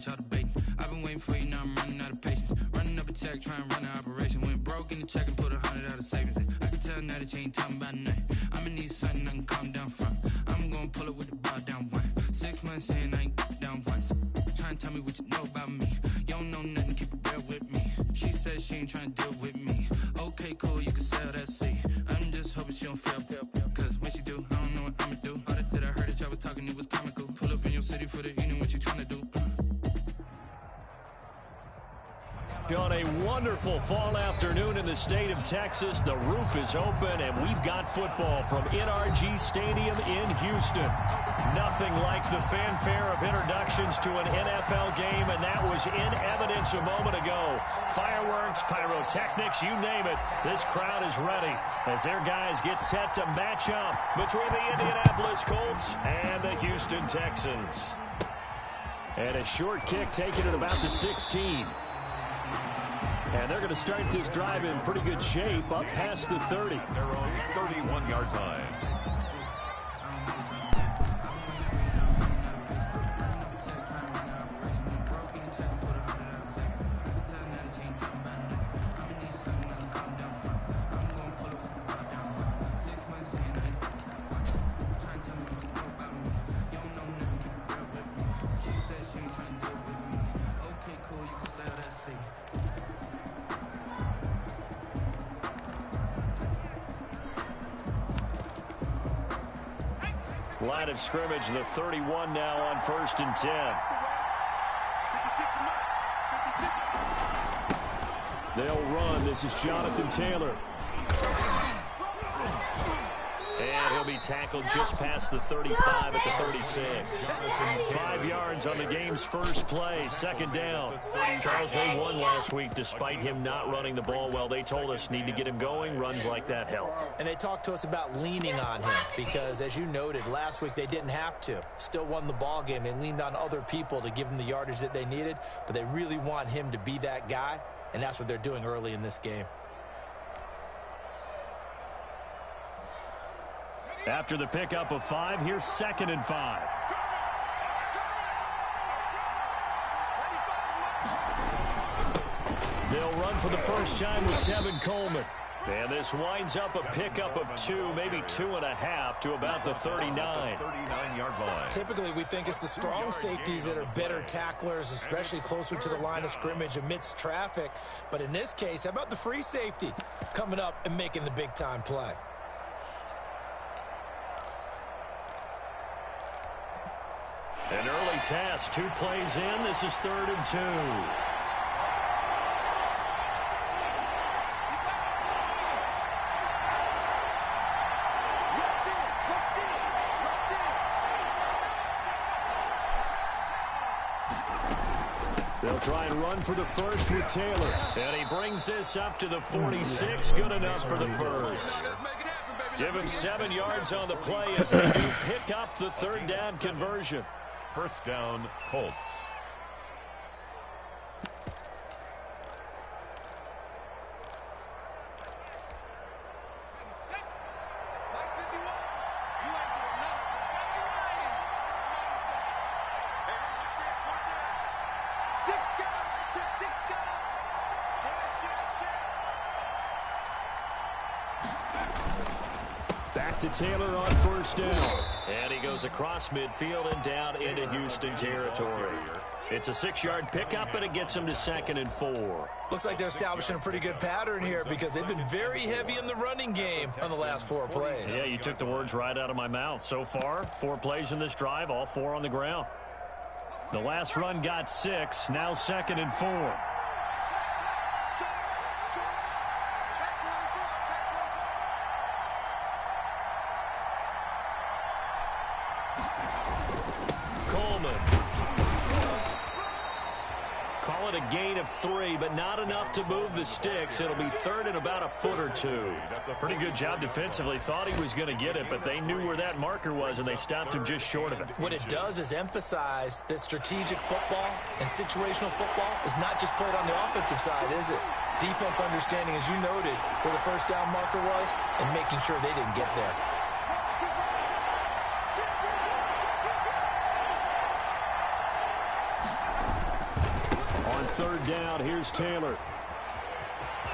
bitch, all the bait. I've been waiting for you, now I'm running out of patience. Running up a check, trying to run an operation. Went broke in the check and put 100 out of savings in. I can tell now that you ain't talking about nothing. I'ma need something I can calm down from. I'm gonna pull it with the ball down one. 6 months in, I ain't down once. Trying to tell me what you know about me. You don't know nothing, keep it real with me. She said she ain't trying to deal with me. Okay, cool, you can sell that seat. I'm just hoping she don't feel. Cause when she do, I don't know what I'ma do. All that I heard that y'all was talking, it was comical. Pull up in your city for the evening, what you trying to do? On a wonderful fall afternoon in the state of Texas, the roof is open, and we've got football from NRG Stadium in Houston. Nothing like the fanfare of introductions to an NFL game, and that was in evidence a moment ago. Fireworks, pyrotechnics, you name it. This crowd is ready as their guys get set to match up between the Indianapolis Colts and the Houston Texans. And a short kick taken at about the 16. And they're going to start this drive in pretty good shape, up past the 30. Their own 31-yard line. Line of scrimmage, the 31 now on 1st and 10. They'll run. This is Jonathan Taylor. And he'll be tackled just past the 35 at the 36. 5 yards on the game's first play, 2nd down. Charles, they won last week despite him not running the ball well. They told us need to get him going. Runs like that help. And they talked to us about leaning on him because, as you noted, last week they didn't have to. Still won the ball game. They leaned on other people to give them the yardage that they needed, but they really want him to be that guy, and that's what they're doing early in this game. After the pickup of 5, here's 2nd and 5. They'll run for the first time with Tevin Coleman. And this winds up a pickup of 2, maybe 2.5 to about the 39. 39-yard line. Typically, we think it's the strong safeties that are better tacklers, especially closer to the line of scrimmage amidst traffic. But in this case, how about the free safety coming up and making the big-time play? An early task, 2 plays in. This is 3rd and 2. They'll try and run for the first with Taylor. And he brings this up to the 46. Good enough for the first. Give him 7 yards on the play as they do pick up the 3rd down conversion. 1st down, Colts. Back to Taylor on 1st down. And he goes across midfield and down into Houston territory. It's a 6-yard pickup, and it gets him to 2nd and 4. Looks like they're establishing a pretty good pattern here because they've been very heavy in the running game on the last 4 plays. Yeah, you took the words right out of my mouth. So far, 4 plays in this drive, all 4 on the ground. The last run got 6, now 2nd and 4. Call it a gain of 3, but not enough to move the sticks. It'll be 3rd and about a foot or 2. Pretty good job defensively. Thought he was going to get it, but they knew where that marker was, and they stopped him just short of it. What it does is emphasize that strategic football and situational football is not just played on the offensive side, is it? Defense understanding, as you noted, where the 1st down marker was and making sure they didn't get there. third down. Here's Taylor.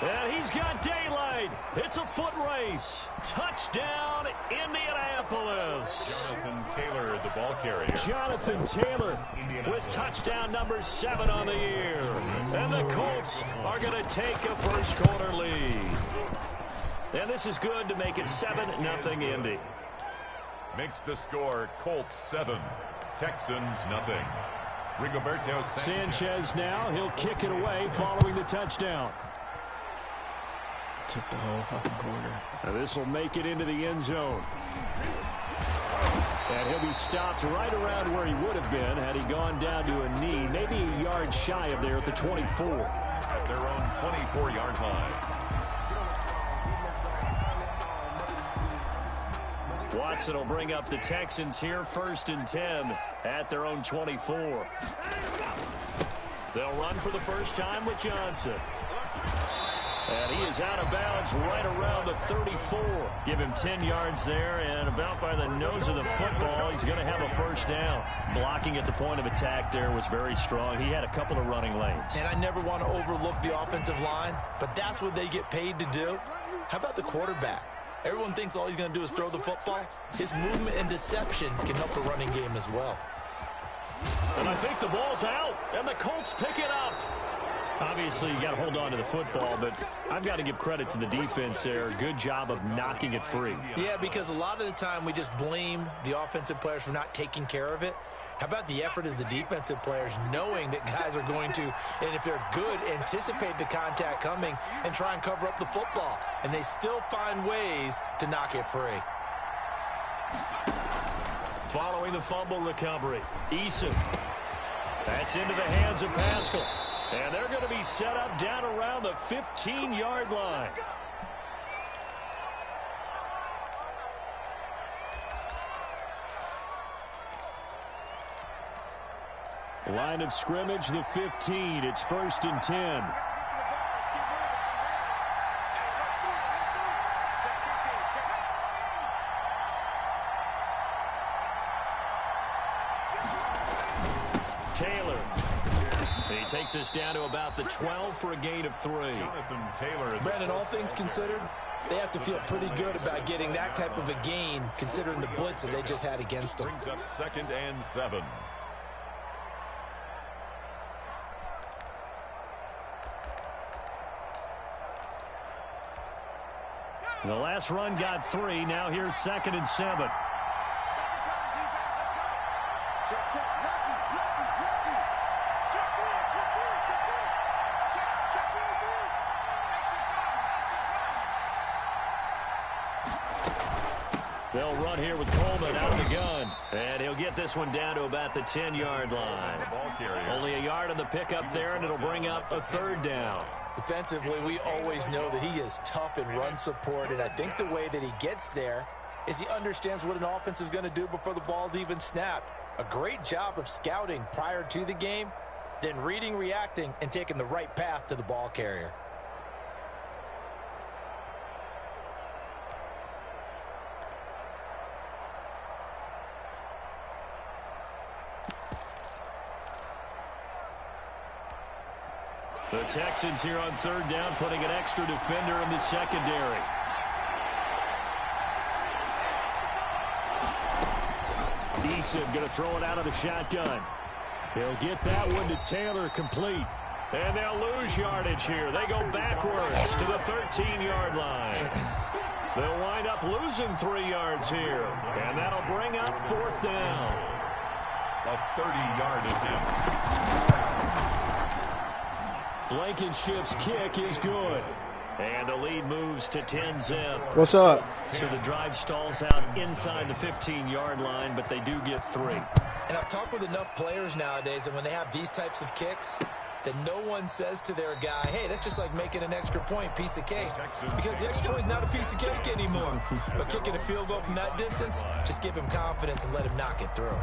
And he's got daylight. It's a foot race. Touchdown, Indianapolis. Jonathan Taylor, the ball carrier. Jonathan Taylor with touchdown number 7 on the year. And the Colts are going to take a first quarter lead. And this is good to make it 7-0 Indy. Makes the score Colts 7, Texans nothing. Rigoberto Sanchez now. He'll kick it away following the touchdown. Took the whole fucking quarter. Now this will make it into the end zone. And he'll be stopped right around where he would have been had he gone down to a knee, maybe a yard shy of there at the 24. At their own 24-yard line. Watson will bring up the Texans here, 1st and 10 at their own 24. They'll run for the first time with Johnson. And he is out of bounds right around the 34. Give him 10 yards there, and about by the nose of the football, he's going to have a first down. Blocking at the point of attack there was very strong. He had a couple of running lanes. And I never want to overlook the offensive line, but that's what they get paid to do. How about the quarterback? Everyone thinks all he's going to do is throw the football. His movement and deception can help the running game as well. And I think the ball's out, and the Colts pick it up. Obviously, you got to hold on to the football, but I've got to give credit to the defense there. Good job of knocking it free. Yeah, because a lot of the time we just blame the offensive players for not taking care of it. How about the effort of the defensive players knowing that guys are going to, and if they're good, anticipate the contact coming and try and cover up the football. And they still find ways to knock it free. Following the fumble recovery, Eason. That's into the hands of Pascal. And they're going to be set up down around the 15-yard line. Line of scrimmage, the 15. It's 1st and 10. Taylor. He takes us down to about the 12 for a gain of 3. Jonathan Taylor. Brandon, all things considered, they have to feel pretty good about getting that type of a gain considering the blitz that they just had against them. Brings up 2nd and 7. The last run got 3. Now here's 2nd and 7. They'll run here with Coleman out of the gun. And he'll get this one down to about the 10-yard line. Only a yard on the pickup there, and it'll bring up a 3rd down. Defensively, we always know that he is tough in run support, and I think the way that he gets there is he understands what an offense is going to do before the ball's even snapped. A great job of scouting prior to the game, then reading, reacting, and taking the right path to the ball carrier. The Texans here on 3rd down, putting an extra defender in the secondary. Eason going to throw it out of the shotgun. He'll get that one to Taylor complete. And they'll lose yardage here. They go backwards to the 13-yard line. They'll wind up losing 3 yards here. And that'll bring up 4th down. A 30-yard attempt. Blankenship's kick is good. And the lead moves to 10-zip. What's up? So the drive stalls out inside the 15-yard line, but they do get 3. And I've talked with enough players nowadays, and when they have these types of kicks, that no one says to their guy, hey, that's just like making an extra point, piece of cake. Because the extra point is not a piece of cake anymore. But kicking a field goal from that distance, just give him confidence and let him knock it through.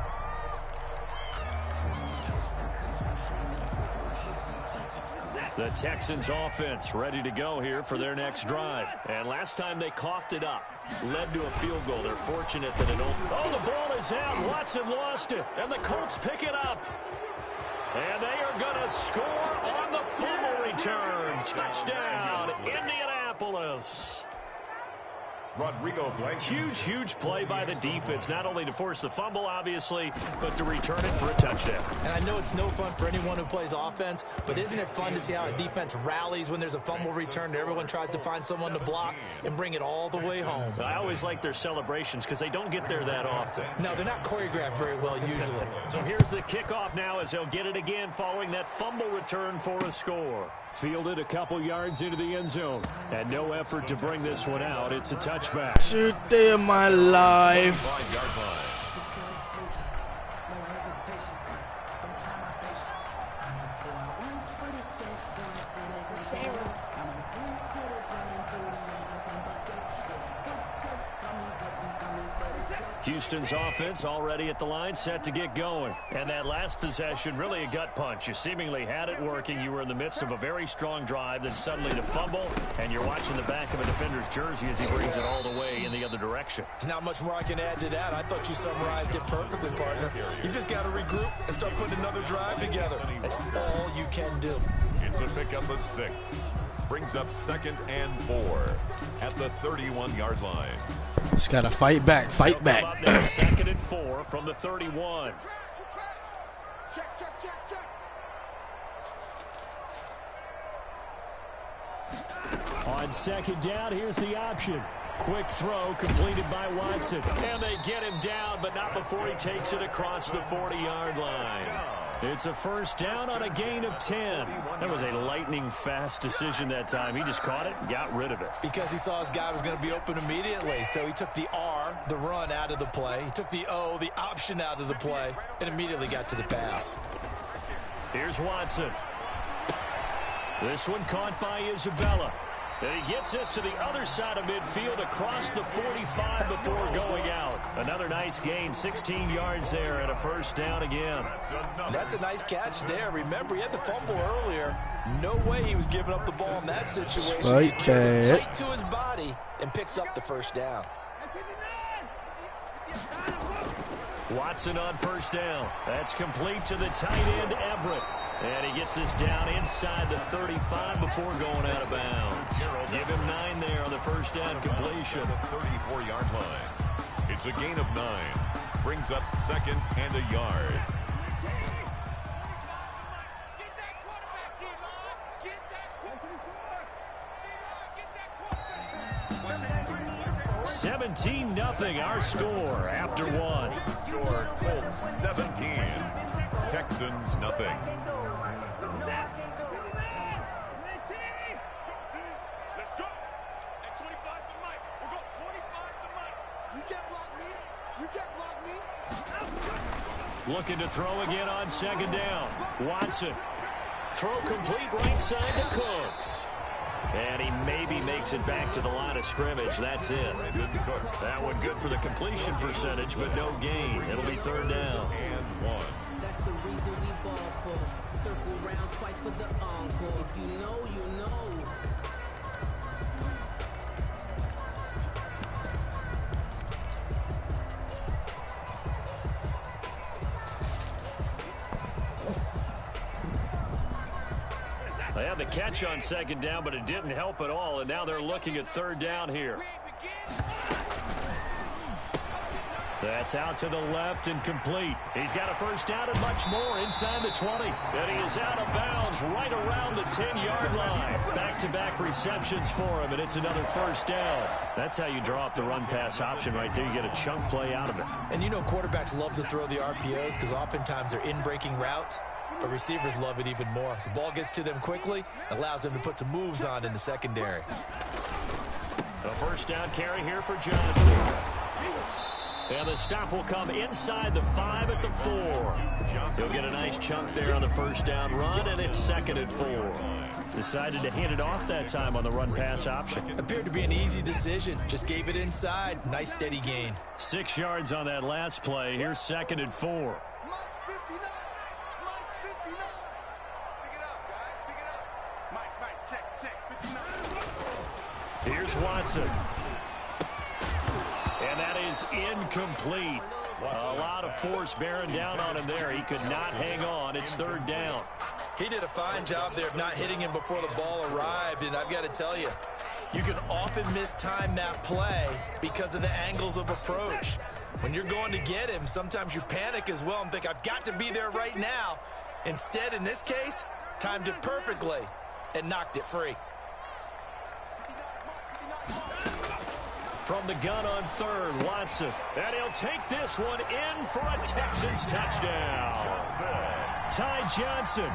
The Texans offense ready to go here for their next drive. And last time they coughed it up, led to a field goal. They're fortunate that it don't. Oh, the ball is out. Watson lost it, and the Colts pick it up. And they are going to score on the fumble return. Touchdown, Indianapolis. Rodrigo Blank. Huge play by the defense, not only to force the fumble, obviously, but to return it for a touchdown. And I know it's no fun for anyone who plays offense, but isn't it fun to see how a defense rallies when there's a fumble return and everyone tries to find someone to block and bring it all the way home? I always like their celebrations because they don't get there that often. No, they're not choreographed very well usually. So here's the kickoff now as they'll get it again following that fumble return for a score. Fielded a couple yards into the end zone. And no effort to bring this one out. It's a touchback. Shoot day of my life. Houston's offense already at the line, set to get going. And that last possession, really a gut punch. You seemingly had it working. You were in the midst of a very strong drive, then suddenly the fumble, and you're watching the back of a defender's jersey as he brings it all the way in the other direction. There's not much more I can add to that. I thought you summarized it perfectly, partner. You just got to regroup and start putting another drive together. That's all you can do. It's a pickup of 6. Brings up 2nd and 4 at the 31-yard line. Just got to fight back, fight back. 2nd and 4 from the 31. Check. On 2nd down, here's the option. Quick throw completed by Watson. And they get him down, but not before he takes it across the 40-yard line. It's a first down on a gain of 10. That was a lightning-fast decision that time. He just caught it and got rid of it. Because he saw his guy was going to be open immediately. So he took the R, the run, out of the play. He took the O, the option, out of the play, and immediately got to the pass. Here's Watson. This one caught by Isabella. And he gets this to the other side of midfield across the 45 before going out. Another nice gain, 16 yards there and a first down again. That's a nice catch there. Remember, he had the fumble earlier. No way he was giving up the ball in that situation. Right there. Tight to his body and picks up the first down. Watson on first down. That's complete to the tight end, Everett. And he gets this down inside the 35 before going out of bounds. Give him 9 there on the first down completion. 34-yard line. It's a gain of 9. Brings up 2nd and a yard. $17-0 our score after 1. Score Colts 17. Texans nothing. Looking to throw again on 2nd down. Watson. Throw complete right side to Cooks. And he maybe makes it back to the line of scrimmage. That's it. That one good for the completion percentage, but no gain. It'll be 3rd down. And 1. That's the reason we ball for. Circle round twice for the encore. If you know, you know. They had the catch on 2nd down, but it didn't help at all, and now they're looking at 3rd down here. That's out to the left and complete. He's got a first down and much more inside the 20. And he is out of bounds right around the 10-yard line. Back-to-back receptions for him, and it's another first down. That's how you draw up the run-pass option right there. You get a chunk play out of it. And you know quarterbacks love to throw the RPOs because oftentimes they're in-breaking routes. But receivers love it even more. The ball gets to them quickly, allows them to put some moves on in the secondary. A first down carry here for Johnson. And the stop will come inside the 5 at the 4. He'll get a nice chunk there on the first down run, and it's 2nd and 4. Decided to hand it off that time on the run-pass option. Appeared to be an easy decision. Just gave it inside. Nice steady gain. 6 yards on that last play. Here's 2nd and 4. Here's Watson. And that is incomplete. A lot of force bearing down on him there. He could not hang on. It's third down. He did a fine job there of not hitting him before the ball arrived, and I've got to tell you, you can often mistime that play because of the angles of approach. When you're going to get him, sometimes you panic as well and think, I've got to be there right now. Instead, in this case, timed it perfectly and knocked it free. From the gun on third, Watson. And he'll take this one in for a Texans touchdown. Ty Johnson,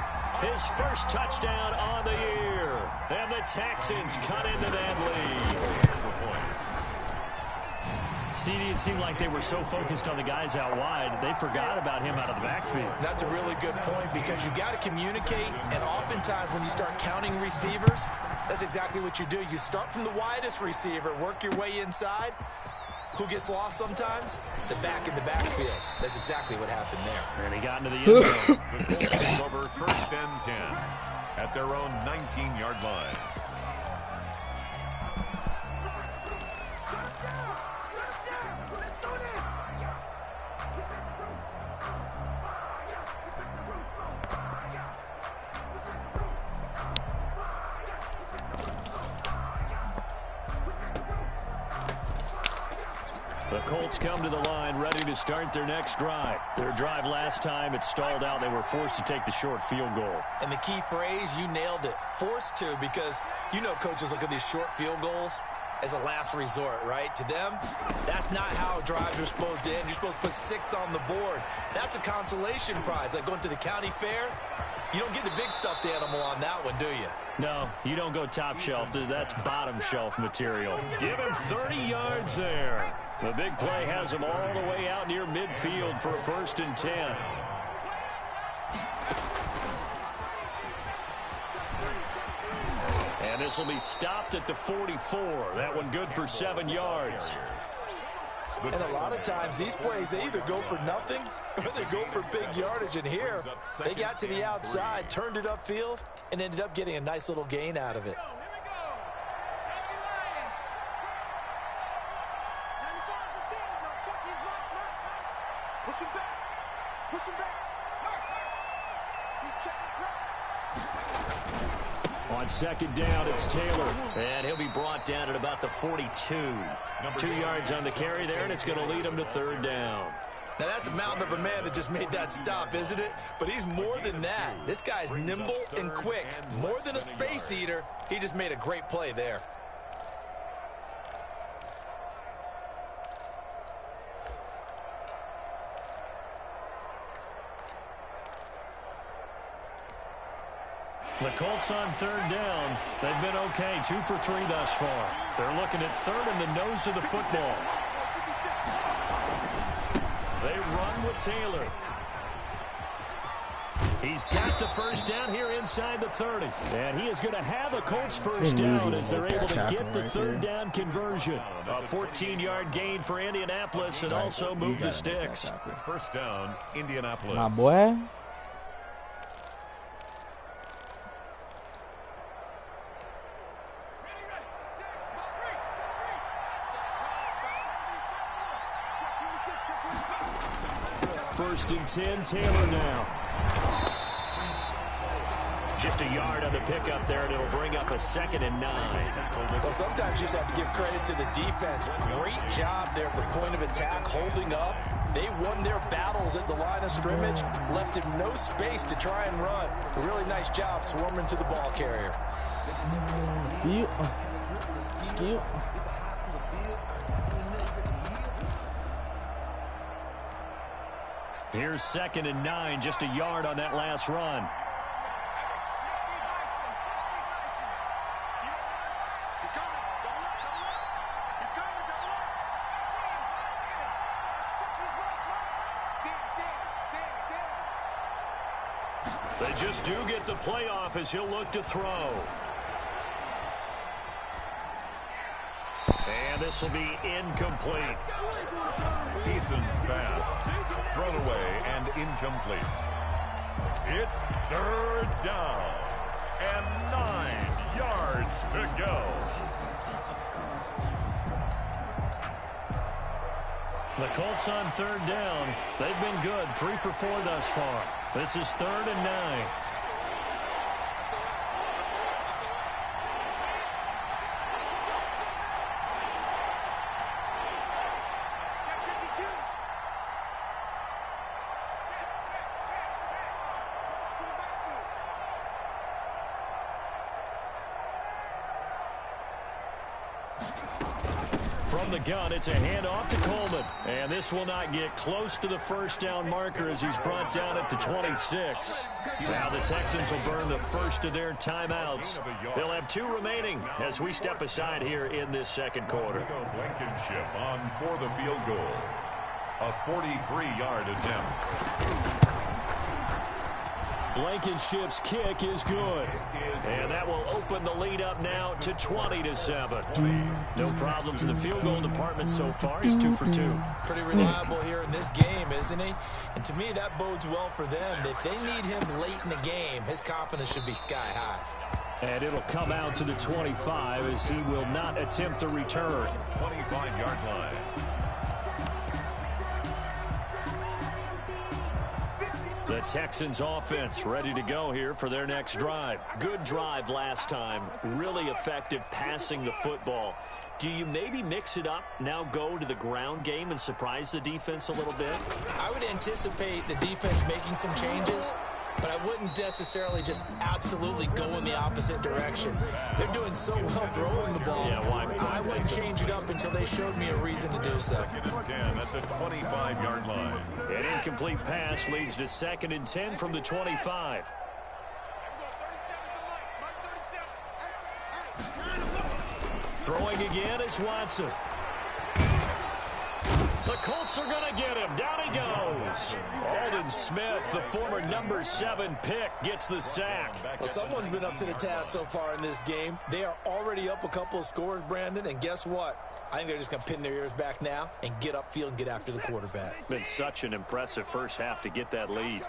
his first touchdown on the year. And the Texans cut into that lead. CD, it seemed like they were so focused on the guys out wide, they forgot about him out of the backfield. That's a really good point because you got to communicate, and oftentimes when you start counting receivers, that's exactly what you do. You start from the widest receiver, work your way inside. Who gets lost sometimes? The back in the backfield. That's exactly what happened there. And he got into the end zone. The Colts take over 1st and 10 at their own 19-yard line. The Colts come to the line ready to start their next drive. Their drive last time, it stalled out. They were forced to take the short field goal. And the key phrase, you nailed it, forced to, because you know coaches look at these short field goals as a last resort, right? To them, that's not how drives are supposed to end. You're supposed to put 6 on the board. That's a consolation prize, like going to the county fair. You don't get the big stuffed animal on that one, do you? No, you don't go top shelf. That's bottom shelf material. Give him 30 yards there. The big play has him all the way out near midfield for a 1st and 10. And this will be stopped at the 44. That one good for 7 yards. And a lot of times these plays, they either go for nothing or they go for big yardage. And here, they got to the outside, turned it upfield, and ended up getting a nice little gain out of it. Push him back. Push him back. He's checking crowd. On 2nd down, it's Taylor. And he'll be brought down at about the 42. 2 yards on the carry there, and it's going to lead him to 3rd down. Now, that's a mountain of a man that just made that stop, isn't it? But he's more than that. This guy's nimble and quick. More than a space eater, he just made a great play there. The Colts on 3rd down. They've been okay, 2 for 3 thus far. They're looking at 3rd in the nose of the football. They run with Taylor. He's got the 1st down here inside the 30. And he is going to have a Colts 1st down as they're able to get the 3rd down conversion. A 14-yard gain for Indianapolis and also move the sticks. 1st down, Indianapolis. My boy. First and 10, Taylor now. Just a yard on the pickup there, and it'll bring up a 2nd and 9. Well, sometimes you just have to give credit to the defense. Great job there at the point of attack, holding up. They won their battles at the line of scrimmage, left him no space to try and run. A really nice job swarming to the ball carrier. Skill. Here's 2nd and 9, just a yard on that last run. They just do get the playoff as he'll look to throw. And this will be incomplete. Eason's pass. Thrown away and incomplete. It's 3rd down and 9 yards to go. The Colts on third down. They've been good, 3 for 4 thus far. This is 3rd and 9. From the gun, it's a handoff to Coleman. And this will not get close to the first down marker as he's brought down at the 26. Now the Texans will burn the first of their timeouts. They'll have 2 remaining as we step aside here in this second quarter. Blankenship on for the field goal. A 43-yard attempt. Blankenship's kick is good. And that will open the lead up now to 20-7. No problems in the field goal department so far. He's 2 for 2. Pretty reliable here in this game, isn't he? And to me, that bodes well for them. If they need him late in the game, his confidence should be sky high. And it'll come out to the 25 as he will not attempt a return. 25-yard line. The Texans offense ready to go here for their next drive. Good drive last time. Really effective passing the football. Do you maybe mix it up, now go to the ground game and surprise the defense a little bit? I would anticipate the defense making some changes, but I wouldn't necessarily just absolutely go in the opposite direction. They're doing so well throwing the ball. Yeah, why? I wouldn't change it up until they showed me a reason to do so. 2nd and 10 at the 25-yard line. An incomplete pass leads to 2nd and 10 from the 25. Throwing again is Watson. The Colts are going to get him. Down he goes. Aldon Smith, the former number 7 pick, gets the sack. Well, someone's been up to the task so far in this game. They are already up a couple of scores, Brandon, and guess what? I think they're just going to pin their ears back now and get upfield and get after the quarterback. Been such an impressive first half to get that lead.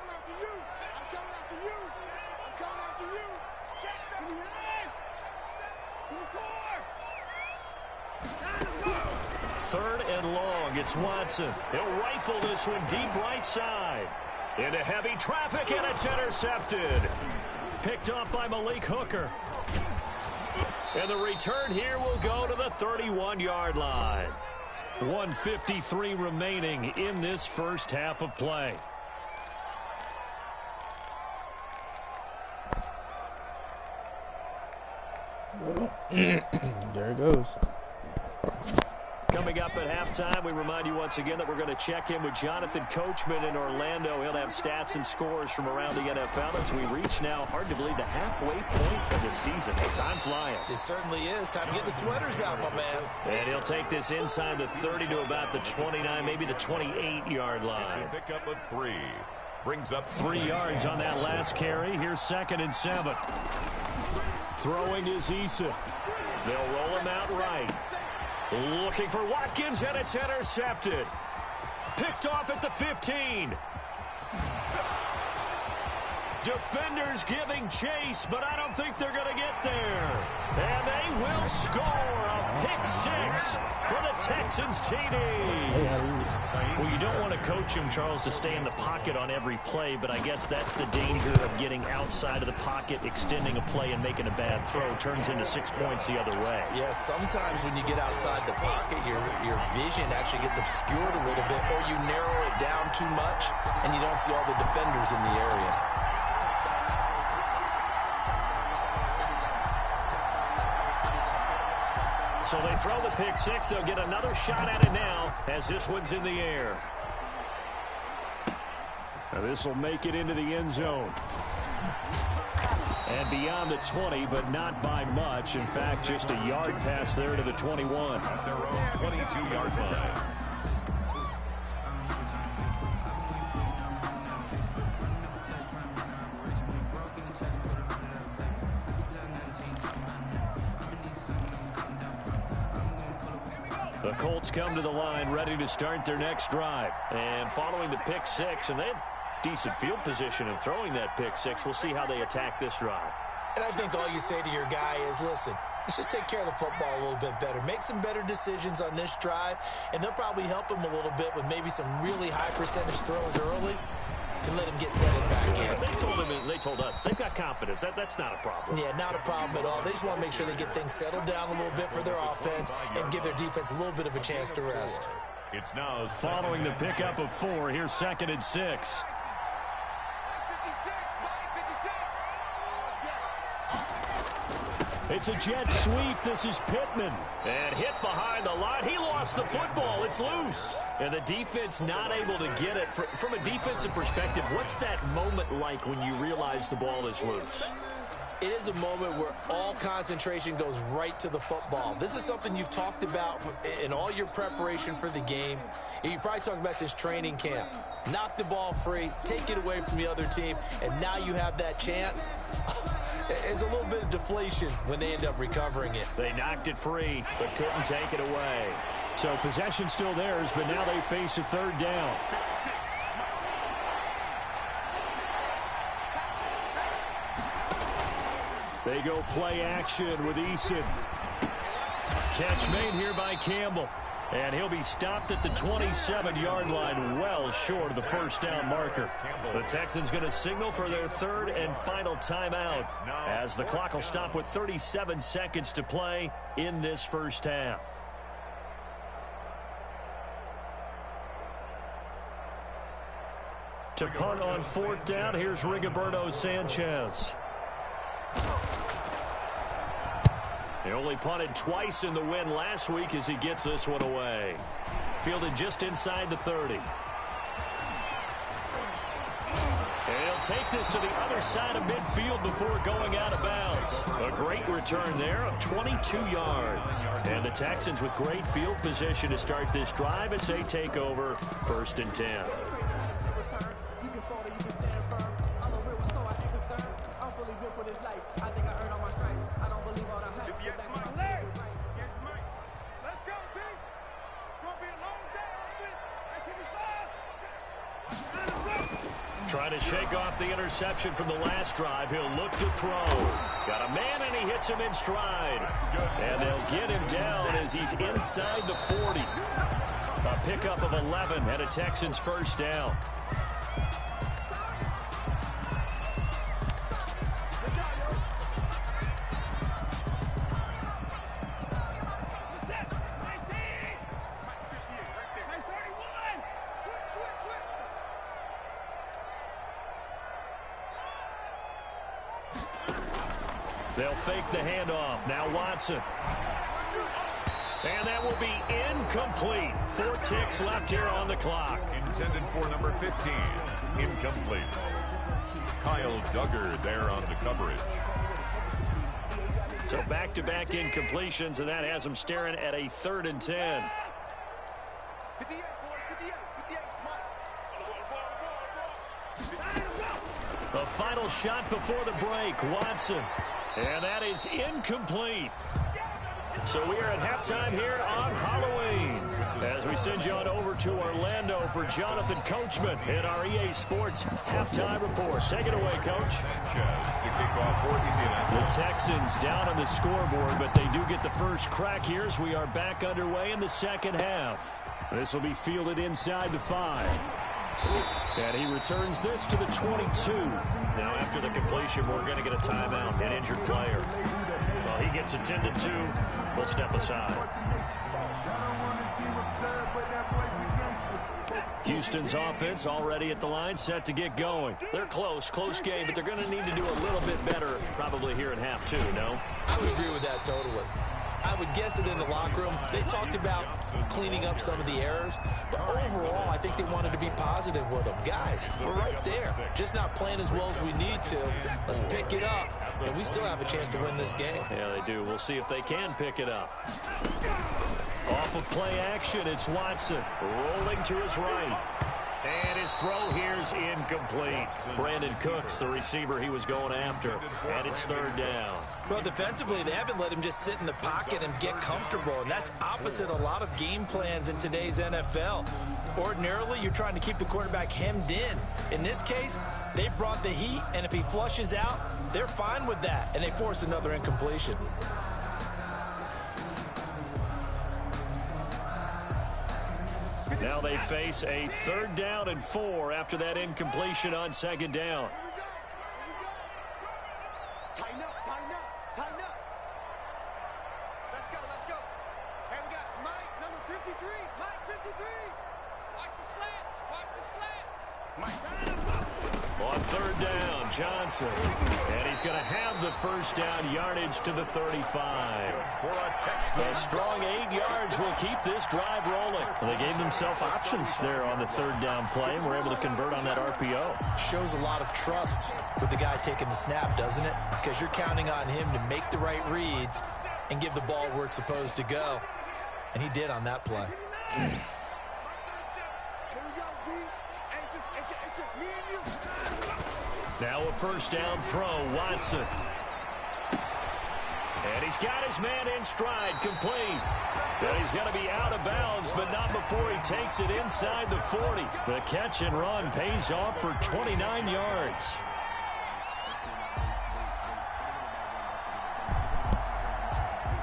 Third and long, it's Watson. He'll rifle this one deep right side. Into heavy traffic, and it's intercepted. Picked off by Malik Hooker. And the return here will go to the 31-yard line. 1:53 remaining in this first half of play. There it goes. Coming up at halftime, we remind you once again that we're going to check in with Jonathan Coachman in Orlando. He'll have stats and scores from around the NFL as we reach now, hard to believe, the halfway point of the season. Time flying. It certainly is. Time to get the sweaters out, my man. And he'll take this inside the 30 to about the 29, maybe the 28-yard line. It's a pickup of 3. Brings up 3 yards on that last carry. Here's 2nd and 7. Throwing is Issa. They'll roll him out right. Looking for Watkins, and it's intercepted. Picked off at the 15. Defenders giving chase, but I don't think they're going to get there. And they will score a pick 6 for the Texans TD. Well, you don't want to coach him, Charles, to stay in the pocket on every play, but I guess that's the danger of getting outside of the pocket, extending a play, and making a bad throw. Turns into 6 points the other way. Yeah, sometimes when you get outside the pocket, your vision actually gets obscured a little bit, or you narrow it down too much, and you don't see all the defenders in the area. So they throw the pick 6. They'll get another shot at it now as this one's in the air. Now this will make it into the end zone. And beyond the 20, but not by much. In fact, just a yard pass there to the 21. at their own 22-yard line. The Colts come to the line ready to start their next drive. And following the pick 6, and they have decent field position in throwing that pick 6. We'll see how they attack this drive. And I think all you say to your guy is, listen, Let's just take care of the football a little bit better. Make some better decisions on this drive, and they'll probably help him a little bit with maybe some really high percentage throws early to let him get settled back in. They told us they've got confidence. That's not a problem. Yeah, not a problem at all. They just want to make sure they get things settled down a little bit for their offense and give their defense a little bit of a chance to rest. It's now following the pickup of 4. Here's 2nd and 6. It's a jet sweep. This is Pittman. And hit behind the line. He lost the football. It's loose. And the defense not able to get it. From a defensive perspective, what's that moment like when you realize the ball is loose? It is a moment where all concentration goes right to the football. This is something you've talked about in all your preparation for the game. You probably talked about since training camp. Knock the ball free, take it away from the other team, and now you have that chance. It's a little bit of deflation when they end up recovering it. They knocked it free, but couldn't take it away. So possession still theirs, but now they face a 3rd down. They go play action with Eason. Catch made here by Campbell. And he'll be stopped at the 27-yard line, well short of the 1st down marker. The Texans going to signal for their 3rd and final timeout as the clock will stop with 37 seconds to play in this 1st half. To punt on 4th down, here's Rigoberto Sanchez. He only punted twice in the win last week as he gets this one away. Fielded just inside the 30. And he'll take this to the other side of midfield before going out of bounds. A great return there of 22 yards. And the Texans with great field position to start this drive as they take over 1st and 10. Trying to shake off the interception from the last drive. He'll look to throw. Got a man, and he hits him in stride. And they'll get him down as he's inside the 40. A pickup of 11 and a Texans 1st down. They'll fake the handoff. Now Watson. And that will be incomplete. 4 ticks left here on the clock. Intended for number 15. Incomplete. Kyle Duggar there on the coverage. So back-to-back incompletions, and that has them staring at a 3rd and 10. The final shot before the break, Watson. And that is incomplete. So we are at halftime here on Halloween as we send you on over to Orlando for Jonathan Coachman in our EA Sports halftime report. Take it away, Coach. The Texans down on the scoreboard, but they do get the first crack here as we are back underway in the 2nd half. This will be fielded inside the 5. And he returns this to the 22. Now after the completion, we're going to get a timeout, an injured player. Well, he gets attended to. We'll step aside. Houston's offense already at the line, set to get going. They're close game, but they're going to need to do a little bit better probably here in half 2, no? I would agree with that totally. I would guess it in the locker room. They talked about cleaning up some of the errors, but overall, I think they wanted to be positive with them. Guys, we're right there. Just not playing as well as we need to. Let's pick it up, and we still have a chance to win this game. Yeah, they do. We'll see if they can pick it up. Off of play action, it's Watson rolling to his right. And his throw here is incomplete. Brandon Cooks, the receiver he was going after. And it's 3rd down. Well, defensively, they haven't let him just sit in the pocket and get comfortable. And that's opposite a lot of game plans in today's NFL. Ordinarily, you're trying to keep the quarterback hemmed in. In this case, they brought the heat. And if he flushes out, they're fine with that. And they force another incompletion. Now they face a 3rd down and 4 after that incompletion on 2nd down. Tighten up, tighten up, tighten up. Let's go, let's go. Hey, we got Mike, number 53. Mike, 53. Watch the slant, watch the slant. On 3rd down, Johnson. And he's going to have the 1st down yardage to the 35. A strong 8 yards will keep this drive rolling. So they gave themselves options there on the 3rd down play and were able to convert on that RPO. Shows a lot of trust with the guy taking the snap, doesn't it? Because you're counting on him to make the right reads and give the ball where it's supposed to go. And he did on that play. Now a 1st down throw, Watson. And he's got his man in stride, complete. But he's going to be out of bounds, but not before he takes it inside the 40. The catch and run pays off for 29 yards.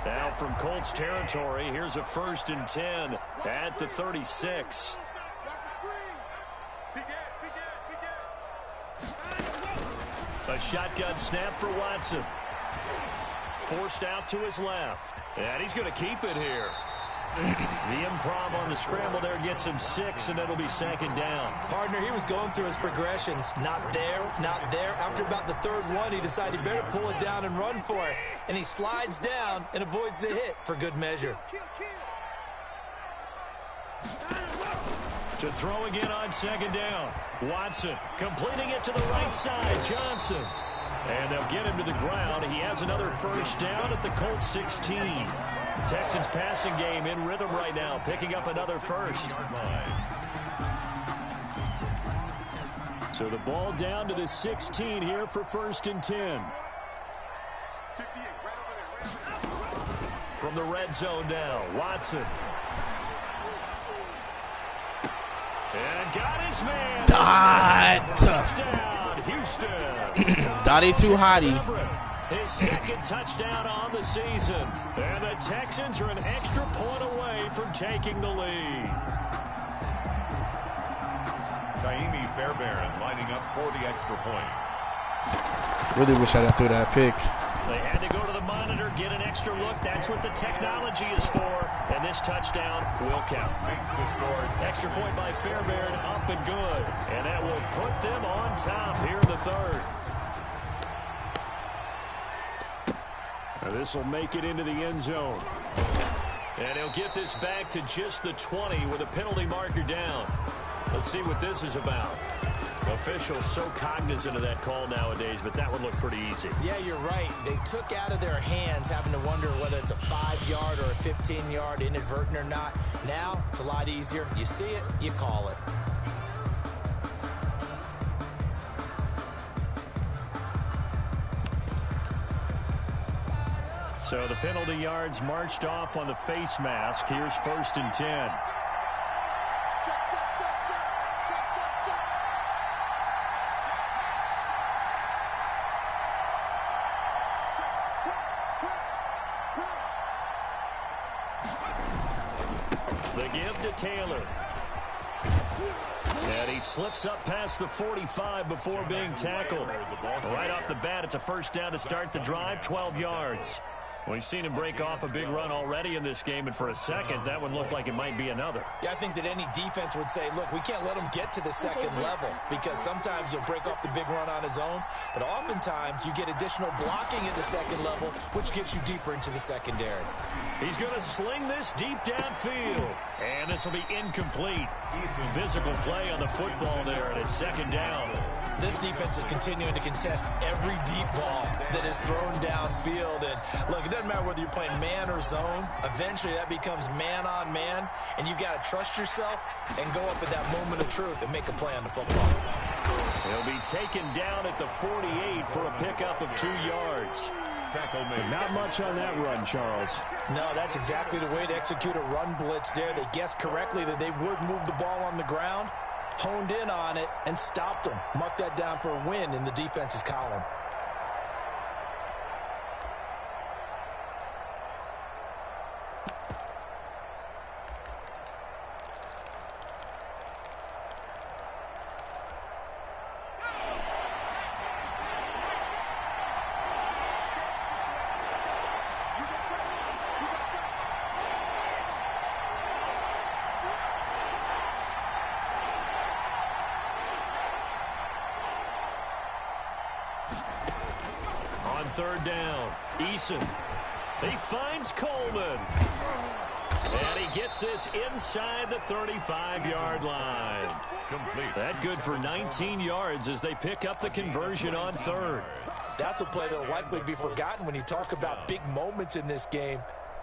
Now from Colts territory, here's a 1st and 10 at the 36. A shotgun snap for Watson. Forced out to his left. And he's going to keep it here. The improv on the scramble there gets him 6, and it'll be 2nd down. Partner, he was going through his progressions. Not there, not there. After about the 3rd one, he decided he better pull it down and run for it. And he slides down and avoids the hit for good measure. To throw again on 2nd down. Watson completing it to the right side. Johnson. And they'll get him to the ground. He has another 1st down at the Colts 16. Texans passing game in rhythm right now, picking up another 1st. So the ball down to the 16 here for 1st and 10. From the red zone now, Watson. And got his man. Touchdown, Houston. Dottie too hottie. His 2nd touchdown on the season. And the Texans are an extra point away from taking the lead. Kaimi Fairbairn lining up for the extra point. Really wish I got through that pick. They had to go to the monitor, get an extra look. That's what the technology is for. And this touchdown will count. Makes the score. Extra point by Fairbairn, up and good. And that will put them on top here in the 3rd. This will make it into the end zone. And he'll get this back to just the 20 with a penalty marker down. Let's see what this is about. Officials so cognizant of that call nowadays, but that would look pretty easy. Yeah, you're right. They took out of their hands having to wonder whether it's a 5-yard or a 15-yard inadvertent or not. Now, it's a lot easier. You see it, you call it. So the penalty yards marched off on the face mask. Here's 1st and 10. The give to Taylor. And he slips up past the 45 before being tackled. Right off the bat, it's a 1st down to start the drive, 12 yards. We've seen him break off a big run already in this game, and for a second, that one looked like it might be another. Yeah, I think that any defense would say, look, we can't let him get to the 2nd level, because sometimes he'll break off the big run on his own, but oftentimes you get additional blocking at the 2nd level, which gets you deeper into the secondary. He's going to sling this deep downfield, and this will be incomplete. Physical play on the football there, and it's 2nd down. This defense is continuing to contest every deep ball that is thrown downfield. And look, it doesn't matter whether you're playing man or zone. Eventually, that becomes man on man, and you got to trust yourself and go up at that moment of truth and make a play on the football. He'll be taken down at the 48 for a pickup of 2 yards. Not much on that run, Charles. No, that's exactly the way to execute a run blitz there. They guessed correctly that they would move the ball on the ground, honed in on it, and stopped them. Mark that down for a win in the defense's column. On third down, Eason. He finds Coleman. And he gets this inside the 35-yard line. Complete. That good for 19 yards as they pick up the conversion on third. That's a play that will likely be forgotten when you talk about big moments in this game.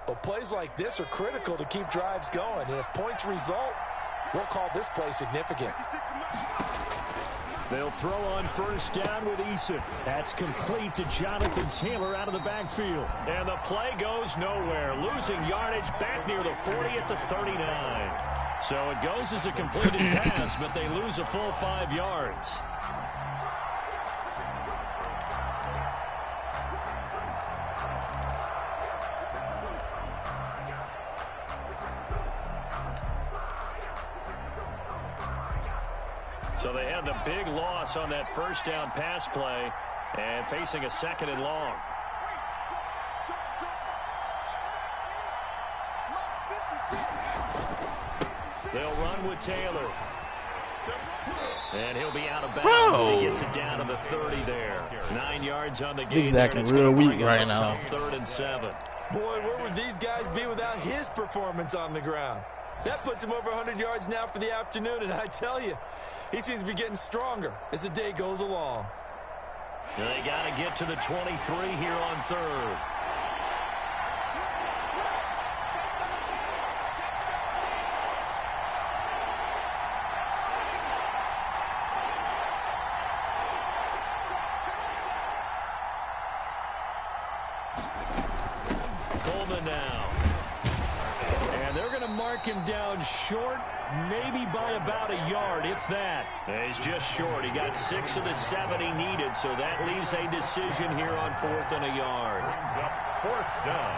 But plays like this are critical to keep drives going. And if points result, we'll call this play significant. They'll throw on first down with Eason. That's complete to Jonathan Taylor out of the backfield. And the play goes nowhere. Losing yardage back near the 40 at the 39. So it goes as a completed pass, but they lose a full 5 yards. So they had the big loss on that first down pass play and facing a second and long. They'll run with Taylor. And he'll be out of bounds as he gets it down to the 30 there. 9 yards on the game. Exactly, real weak right now. 3rd and 7. Boy, where would these guys be without his performance on the ground? That puts him over 100 yards now for the afternoon, and I tell you, he seems to be getting stronger as the day goes along. They got to get to the 23 here on third. Coleman now. And they're going to mark him down short, maybe by about a yard, if that. He's just short. He got 6 of the 7 he needed, so that leaves a decision here on 4th and a yard. Brings up 4th down.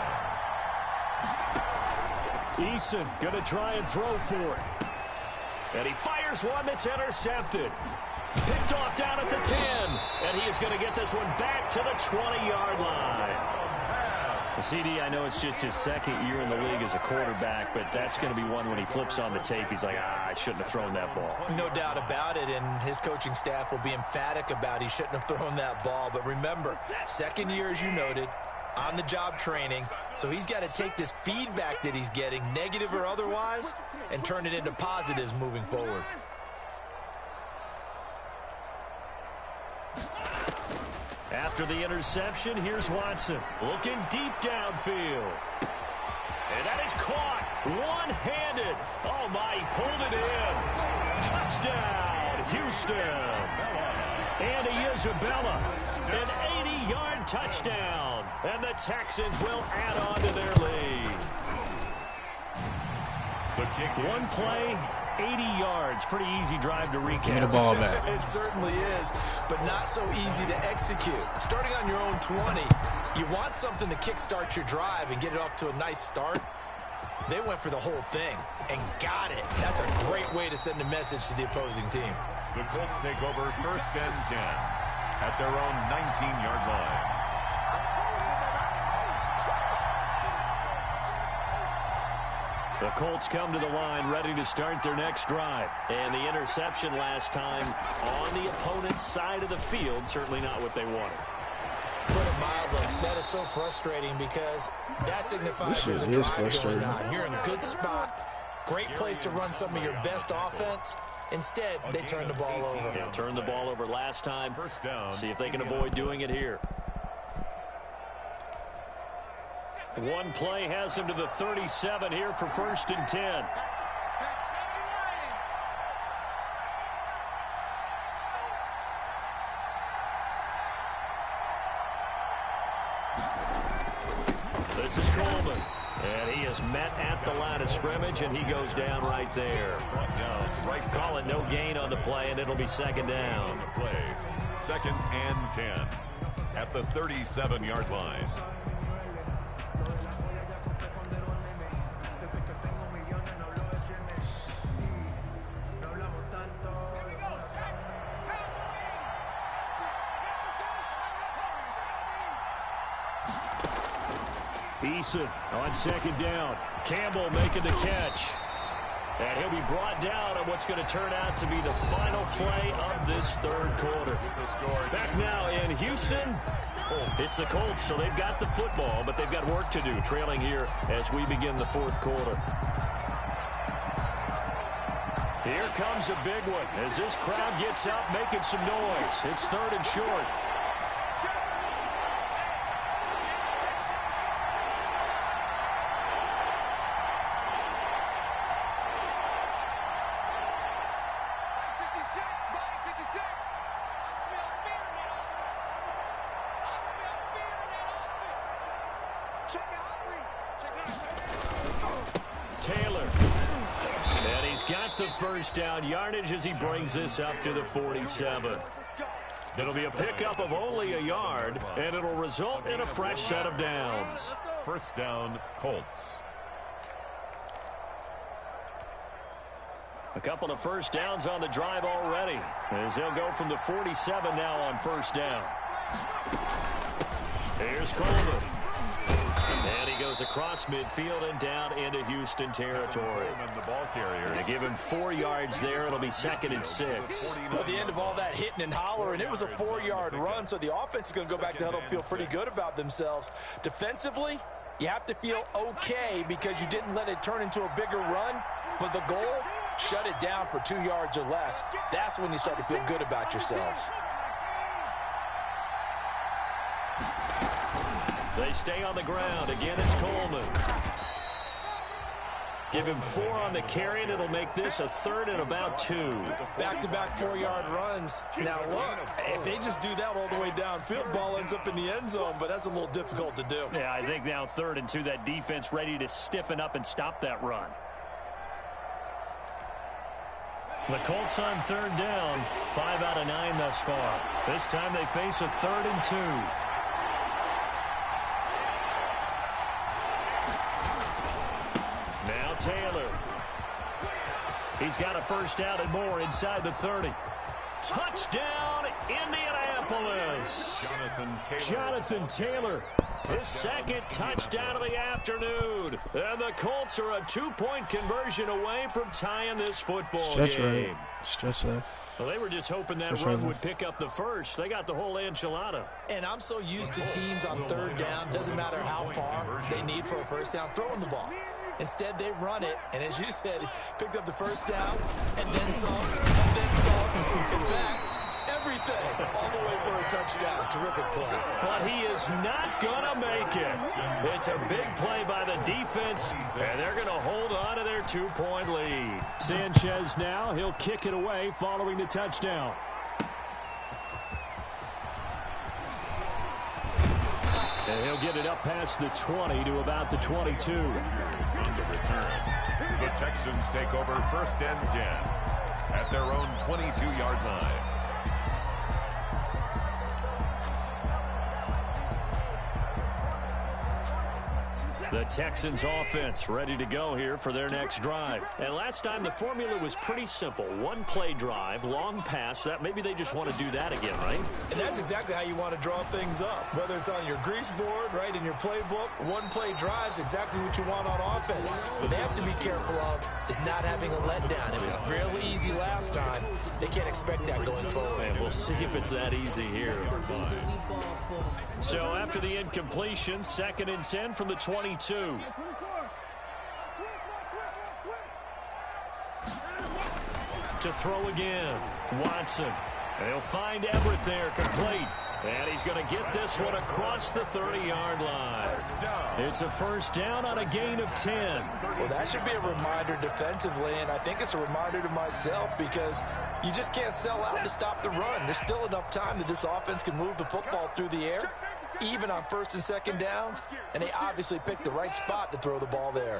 Eason going to try and throw for it. And he fires one that's intercepted. Picked off down at the 10. And he is going to get this one back to the 20-yard line. The CD, I know it's just his 2nd year in the league as a quarterback, but that's going to be one when he flips on the tape. He's like, I shouldn't have thrown that ball. No doubt about it, and his coaching staff will be emphatic about he shouldn't have thrown that ball. But remember, 2nd year, as you noted, on-the-job training, so he's got to take this feedback that he's getting, negative or otherwise, and turn it into positives moving forward. After the interception, here's Watson looking deep downfield. And that is caught one-handed. Oh, my, he pulled it in. Touchdown, Houston. Andy Isabella, an 80-yard touchdown. And the Texans will add on to their lead. The kick. One play, 80 yards. Pretty easy drive to recap. Give me the ball back. It certainly is, but not so easy to execute. Starting on your own 20, you want something to kickstart your drive and get it off to a nice start. They went for the whole thing and got it. That's a great way to send a message to the opposing team. The Colts take over 1st and 10 at their own 19-yard line. The Colts come to the line ready to start their next drive. And the interception last time on the opponent's side of the field, certainly not what they wanted. Put it mildly, that is so frustrating because that signifies there's a This shit is drive going frustrating. on. You're in a good spot, great place to run some of your best offense. Instead, they turn the ball over. They'll turn the ball over last time. 1st down. See if they can avoid doing it here. One play has him to the 37 here for 1st and 10. This is Coleman. And he is met at the line of scrimmage, and he goes down right there. Right, call it no gain on the play, and it'll be 2nd down. On the play. 2nd and 10 at the 37-yard line. Eason on 2nd down. Campbell making the catch. And he'll be brought down on what's going to turn out to be the final play of this 3rd quarter. Back now in Houston, it's the Colts, so they've got the football, but they've got work to do, trailing here as we begin the fourth quarter. Here comes a big one as this crowd gets up making some noise. It's 3rd and short. Taylor. And he's got the first down yardage as he brings this up to the 47. It'll be a pickup of only a yard, and it'll result in a fresh set of downs. First down, Colts. A couple of first downs on the drive already, as they'll go from the 47 now on first down. Here's Coleman. And he goes across midfield and down into Houston territory. The ball carrier. They give him 4 yards there. It'll be 2nd and 6. Well, at the end of all that hitting and hollering, it was a 4-yard run, so the offense is going to go back to huddle and feel pretty good about themselves. Defensively, you have to feel okay because you didn't let it turn into a bigger run, but the goal, shut it down for 2 yards or less. That's when you start to feel good about yourselves. They stay on the ground. Again, it's Coleman. Give him 4 on the carry, and it'll make this a 3rd and about 2. Back-to-back 4-yard runs. Now, look, if they just do that all the way downfield, ball ends up in the end zone, but that's a little difficult to do. Yeah, I think now 3rd and 2, that defense ready to stiffen up and stop that run. The Colts on 3rd down, 5 out of 9 thus far. This time they face a 3rd and 2. Now Taylor. He's got a first down and more inside the 30. Touchdown, Indianapolis. Jonathan Taylor. His 2nd touchdown of the afternoon. And the Colts are a 2-point conversion away from tying this football game. Right. Stretch left. Well, they were just hoping that run would pick up the first. They got the whole enchilada. And I'm so used to teams on 3rd down, doesn't matter how far they need for a first down, throwing the ball. Instead, they run it, and as you said, picked up the first down, and then some, and then some. In fact, everything all the way for a touchdown. Terrific play. But he is not going to make it. It's a big play by the defense, and they're going to hold on to their 2-point lead. Sanchez now, he'll kick it away following the touchdown. And he'll get it up past the 20 to about the 22. On the return, the Texans take over 1st and 10 at their own 22-yard line. The Texans offense ready to go here for their next drive. And last time the formula was pretty simple. 1-play drive, long pass. That maybe they just want to do that again, right? And that's exactly how you want to draw things up. Whether it's on your grease board, right, in your playbook, 1-play drive's exactly what you want on offense. What they have to be careful of is not having a letdown. It was fairly easy last time. They can't expect that going forward. And we'll see if it's that easy here. So after the incompletion, 2nd and 10 from the 22. To throw again, Watson. They'll find Everett there, complete. And he's going to get this one across the 30-yard line. It's a first down on a gain of 10. Well, that should be a reminder defensively, and I think it's a reminder to myself because you just can't sell out to stop the run. There's still enough time that this offense can move the football through the air, even on 1st and 2nd downs, and they obviously picked the right spot to throw the ball there.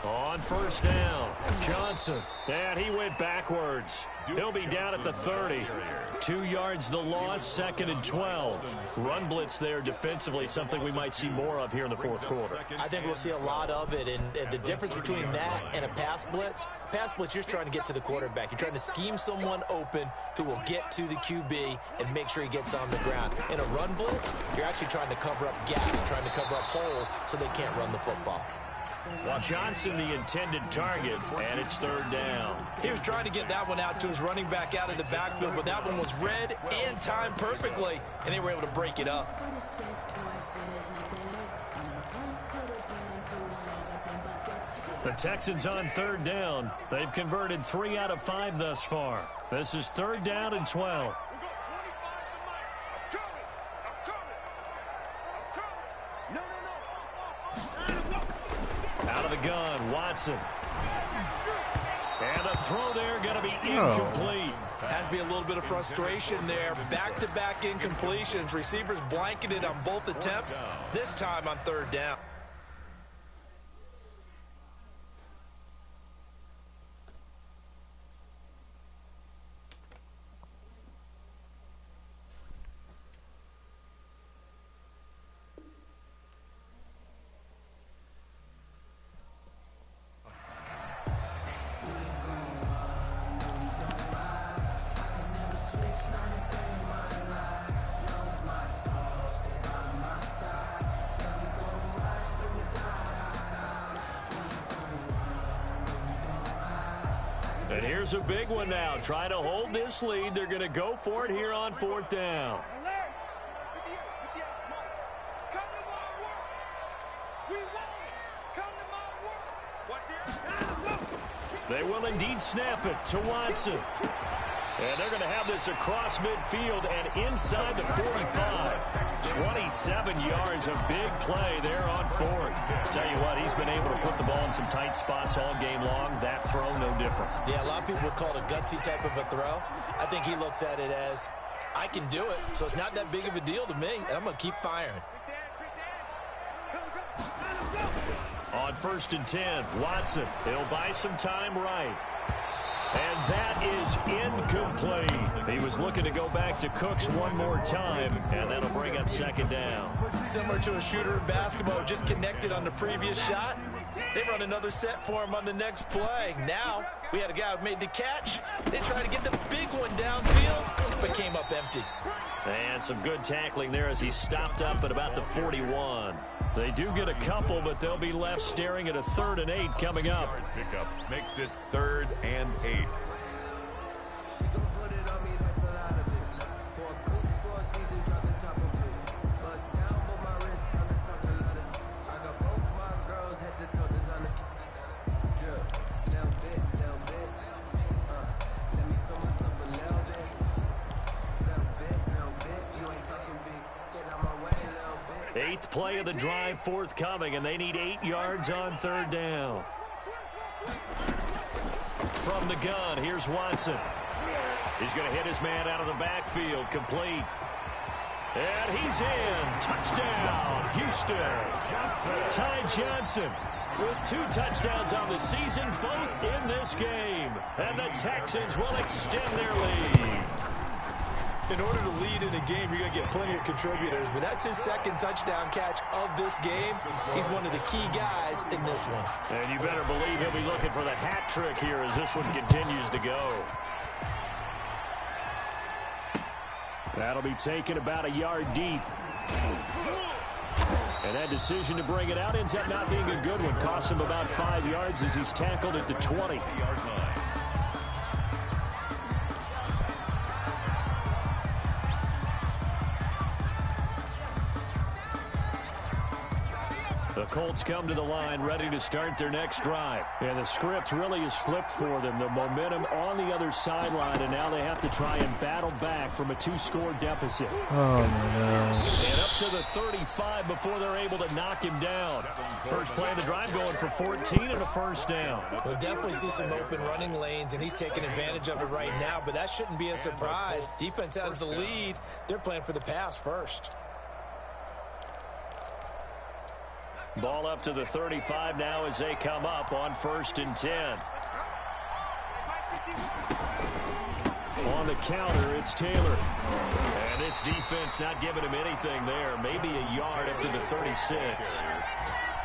On first down, Johnson. And he went backwards. He'll be down at the 30. 2 yards the loss, 2nd and 12. Run blitz there defensively, something we might see more of here in the fourth quarter. I think we'll see a lot of it, and the difference between that and a pass blitz, you're just trying to get to the quarterback. You're trying to scheme someone open who will get to the QB and make sure he gets on the ground. In a run blitz, you're actually trying to cover up gaps, trying to cover up holes so they can't run the football. Johnson the intended target, and it's third down. He was trying to get that one out to his running back out of the backfield, but that one was read and timed perfectly, and they were able to break it up. The Texans on third down. They've converted 3 out of 5 thus far. This is third down and 12. Out of the gun, Watson. And a throw there going to be incomplete. Has to be a little bit of frustration there. Back-to-back incompletions. Receivers blanketed on both attempts, this time on third down. And here's a big one now. Trying to hold this lead. They're going to go for it here on fourth down. They will indeed snap it to Watson. And they're going to have this across midfield and inside the 45. 27 yards, a big play there on fourth. Tell you what, he's been able to put the ball in some tight spots all game long. That throw, no different. Yeah, a lot of people would call it a gutsy type of a throw. I think he looks at it as, I can do it, so it's not that big of a deal to me, and I'm going to keep firing. On 1st and 10, Watson. He'll buy some time right. And that is incomplete. He was looking to go back to Cooks one more time, and that'll bring up second down. Similar to a shooter in basketball, just connected on the previous shot. They run another set for him on the next play. Now, we had a guy who made the catch. They tried to get the big one downfield, but came up empty. And some good tackling there as he stopped up at about the 41. They do get a couple, but they'll be left staring at a 3rd and 8 coming up. Pickup makes it 3rd and 8. Eighth play of the drive forthcoming, and they need 8 yards on third down. From the gun, here's Watson. He's going to hit his man out of the backfield, complete. And he's in. Touchdown, Houston. Ty Johnson with 2 touchdowns on the season, both in this game. And the Texans will extend their lead. In order to lead in a game, you're going to get plenty of contributors, but that's his 2nd touchdown catch of this game. He's one of the key guys in this one. And you better believe he'll be looking for the hat trick here as this one continues to go. That'll be taken about a yard deep. And that decision to bring it out ends up not being a good one. Costs him about 5 yards as he's tackled at the 20-yard line. The Colts come to the line ready to start their next drive. And the script really is flipped for them. The momentum on the other sideline, and now they have to try and battle back from a 2-score deficit. Oh, my gosh. And up to the 35 before they're able to knock him down. First play of the drive going for 14 and a first down. We'll definitely see some open running lanes, and he's taking advantage of it right now, but that shouldn't be a surprise. Defense has the lead. They're playing for the pass first. Ball up to the 35 now as they come up on 1st and 10. On the counter, it's Taylor. And this defense not giving him anything there. Maybe a yard up to the 36.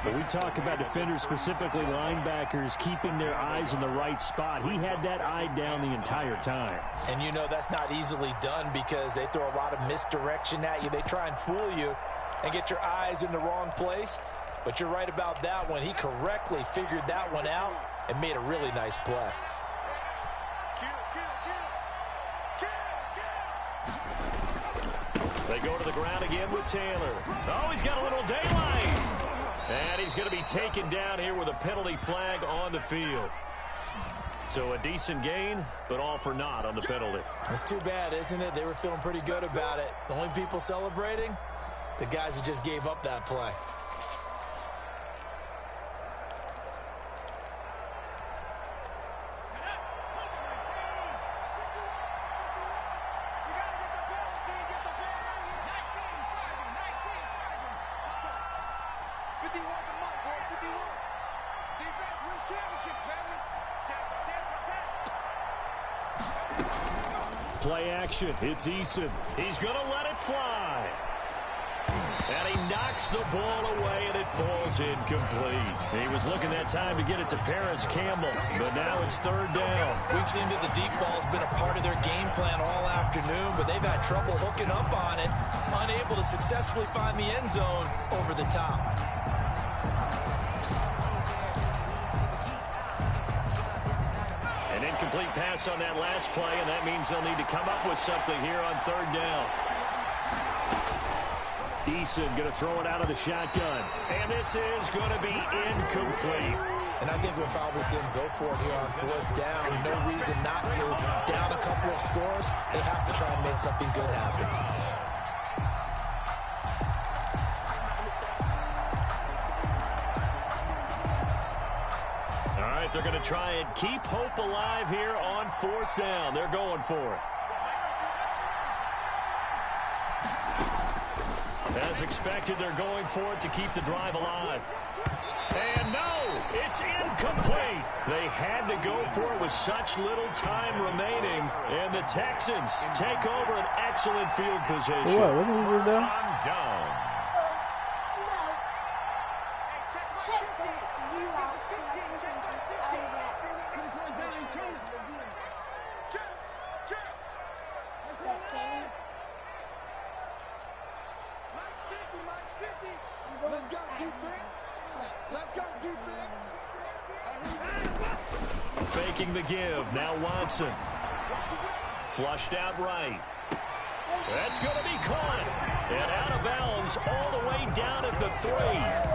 But we talk about defenders, specifically linebackers, keeping their eyes in the right spot. He had that eye down the entire time. And you know that's not easily done because they throw a lot of misdirection at you. They try and fool you and get your eyes in the wrong place. But you're right about that one. He correctly figured that one out and made a really nice play. They go to the ground again with Taylor. Oh, he's got a little daylight. And he's going to be taken down here with a penalty flag on the field. So a decent gain, but all for naught on the penalty. It's too bad, isn't it? They were feeling pretty good about it. The only people celebrating, the guys who just gave up that play. Play action. It's Eason. He's going to let it fly. And he knocks the ball away, and it falls incomplete. He was looking that time to get it to Paris Campbell, but now it's third down. We've seen that the deep ball has been a part of their game plan all afternoon, but they've had trouble hooking up on it, unable to successfully find the end zone over the top. An incomplete pass on that last play, and that means they'll need to come up with something here on third down. Eason going to throw it out of the shotgun. And this is going to be incomplete. And I think we'll probably see him go for it here on fourth down. No reason not to. Down a couple of scores, they have to try and make something good happen. All right, they're going to try and keep hope alive here on fourth down. They're going for it. As expected, they're going for it to keep the drive alive. And no, it's incomplete. They had to go for it with such little time remaining. And the Texans take over an excellent field position. What? Wasn't he just down? Down. Faking the give. Now Watson. Flushed out right. That's going to be caught. And out of bounds all the way down at the 3.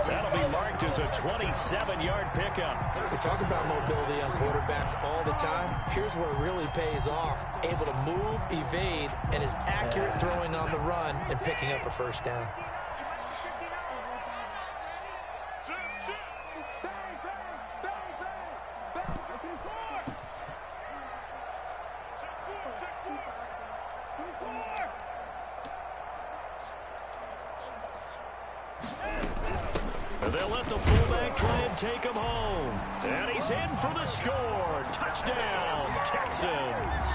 That'll be marked as a 27-yard pickup. We talk about mobility on quarterbacks all the time. Here's where it really pays off. Able to move, evade, and is accurate throwing on the run and picking up a first down. They'll let the fullback try and take him home. And he's in for the score. Touchdown, Texans.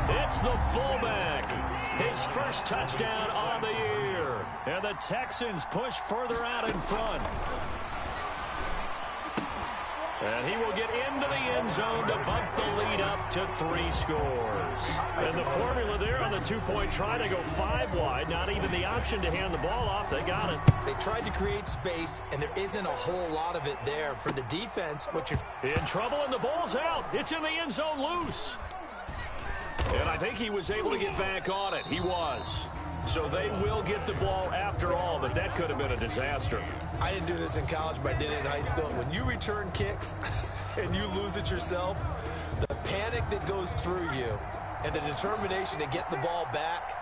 It's the fullback. His first touchdown on the year. And the Texans push further out in front. And he will get into the end zone to bump the lead up to 3 scores. And the formula there on the two-point try to go 5 wide. Not even the option to hand the ball off. They got it. They tried to create space, and there isn't a whole lot of it there for the defense. But you're in trouble, and the ball's out. It's in the end zone loose. And I think he was able to get back on it. He was. So they will get the ball after all, but that could have been a disaster. I didn't do this in college, but I did it in high school. When you return kicks and you lose it yourself, the panic that goes through you and the determination to get the ball back,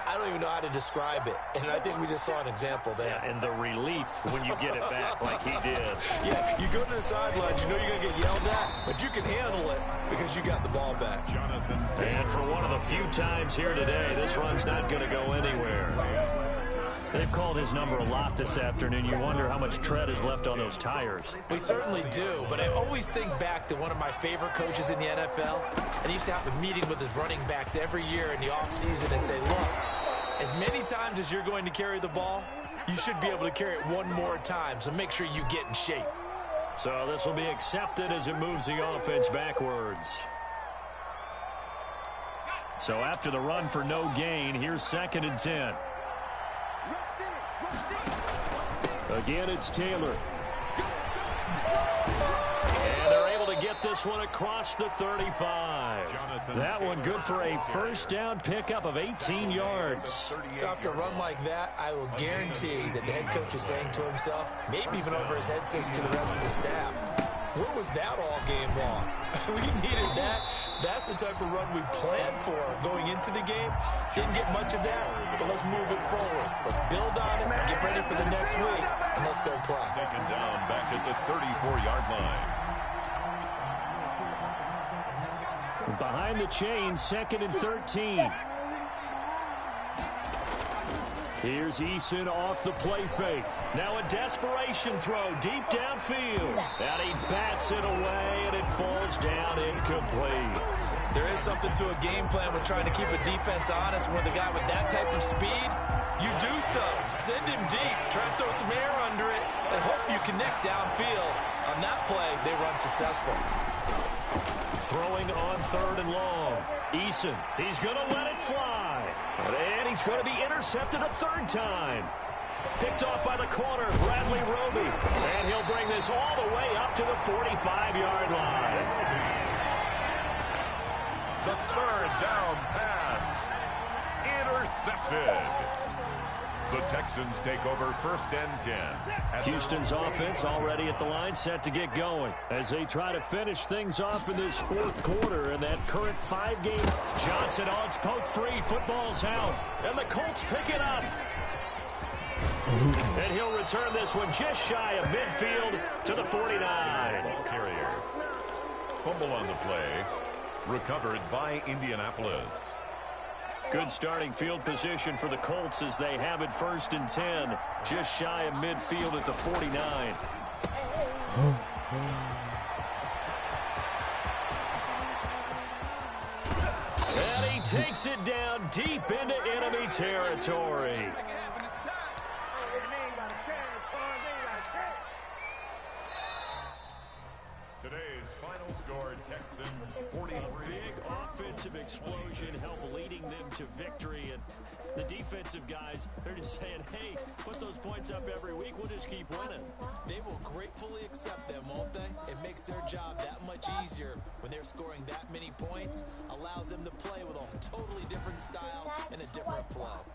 I don't even know how to describe it. And I think we just saw an example there. Yeah, and the relief when you get it back like he did. Yeah, you go to the sidelines, you know you're going to get yelled at, but you can handle it because you got the ball back. And for one of the few times here today, this run's not going to go anywhere. They've called his number a lot this afternoon. You wonder how much tread is left on those tires. We certainly do, but I always think back to one of my favorite coaches in the NFL, and he used to have a meeting with his running backs every year in the offseason and say, look, as many times as you're going to carry the ball, you should be able to carry it one more time, so make sure you get in shape. So this will be accepted as it moves the offense backwards. So after the run for no gain, here's 2nd and 10. Again, it's Taylor. And they're able to get this one across the 35. That one good for a first down pickup of 18 yards. So after a run like that, I will guarantee that the head coach is saying to himself, maybe even over his headsets to the rest of the staff, where was that all game long? We needed that. That's the type of run we planned for going into the game. Didn't get much of that, but let's move it forward. Let's build on it, get ready for the next week, and let's go play. Taken down back at the 34-yard line. Behind the chain, 2nd and 13. Here's Eason off the play fake. Now a desperation throw deep downfield. And he bats it away, and it falls down incomplete. There is something to a game plan with trying to keep a defense honest. With a guy with that type of speed, you do so. Send him deep. Try and throw some air under it and hope you connect downfield. On that play, they run successful. Throwing on 3rd and long. Eason, he's going to let it fly. And he's going to be intercepted a 3rd time. Picked off by the corner, Bradley Roby. And he'll bring this all the way up to the 45-yard line. The 3rd down pass. Intercepted. The Texans take over 1st and 10. Houston's offense already at the line, set to get going as they try to finish things off in this 4th quarter in that current 5-game. Johnson odds poked free. Football's out. And the Colts pick it up. And he'll return this one just shy of midfield to the 49. Ball carrier. Fumble on the play. Recovered by Indianapolis. Good starting field position for the Colts as they have it 1st and 10. Just shy of midfield at the 49. And he takes it down deep into enemy territory. Today's final score, Texans 43. Big offensive explosion helped leading them to victory. And the defensive guys, they're just saying, hey, put those points up every week. We'll just keep winning. They will gratefully accept them, won't they? It makes their job that much easier when they're scoring that many points. Allows them to play with a totally different style and a different flow.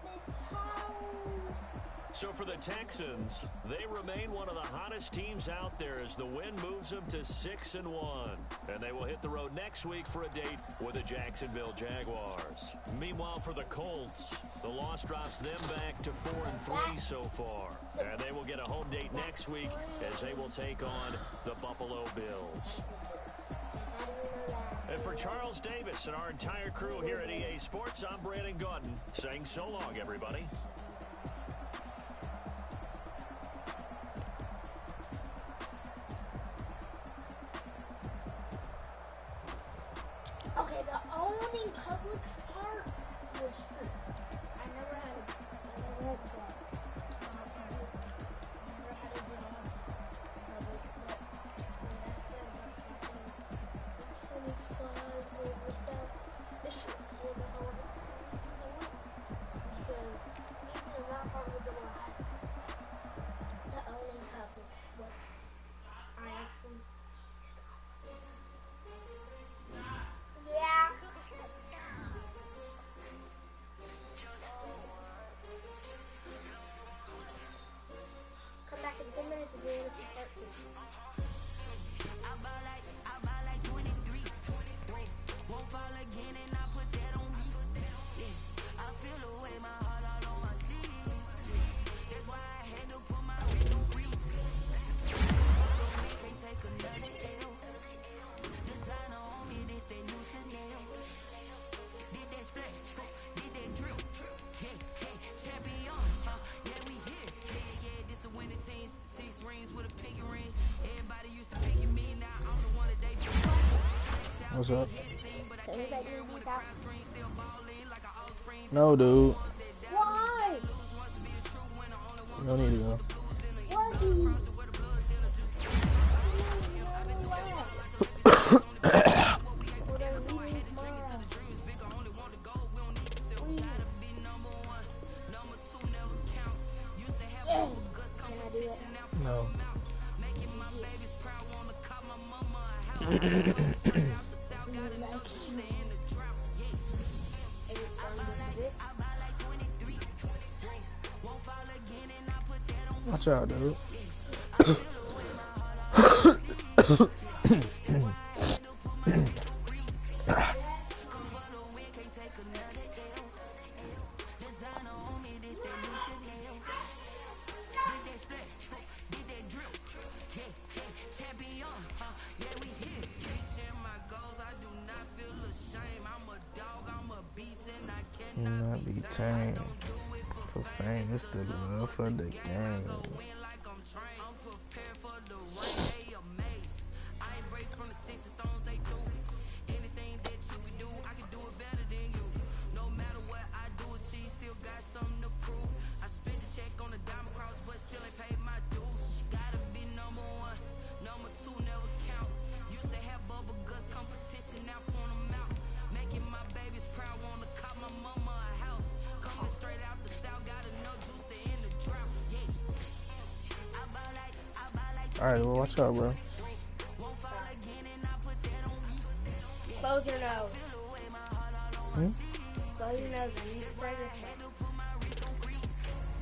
So for the Texans, they remain one of the hottest teams out there as the win moves them to 6-1. And they will hit the road next week for a date with the Jacksonville Jaguars. Meanwhile, for the Colts, the loss drops them back to 4-3 so far. And they will get a home date next week as they will take on the Buffalo Bills. And for Charles Davis and our entire crew here at EA Sports, I'm Brandon Gauton saying so long, everybody. Okay, the owning Publix part was true. I never had a club. I never had a job Publix, but when I said about fucking 25 over South, it's true. I didn't know how it went. Because even if that part was a lie, the owning Publix was, I actually yeah. Come back in 10 minutes and we'll get part 2. I buy like 23. Won't fall again and I put that on me. Yeah, I feel the way my heart all on my sleeve. That's why I had to put my wrist on freeze. So we can't take another L. Designer on me, this that new Chanel. Did that splash, did that drip. Hey, champion, yeah, we here. Yeah, this the winning team. 6 rings with a pinky ring. Everybody used to picking me, now I'm the one that they What's up? Can you let me use that? No, dude. Why? You don't need to go. Why do you? Can I do it? Watch out, dude. Not be tamed for fame. It's the love for the game. Alright, well, watch out, bro. Close your nose. Hmm? Close your nose. You need to spray this shit.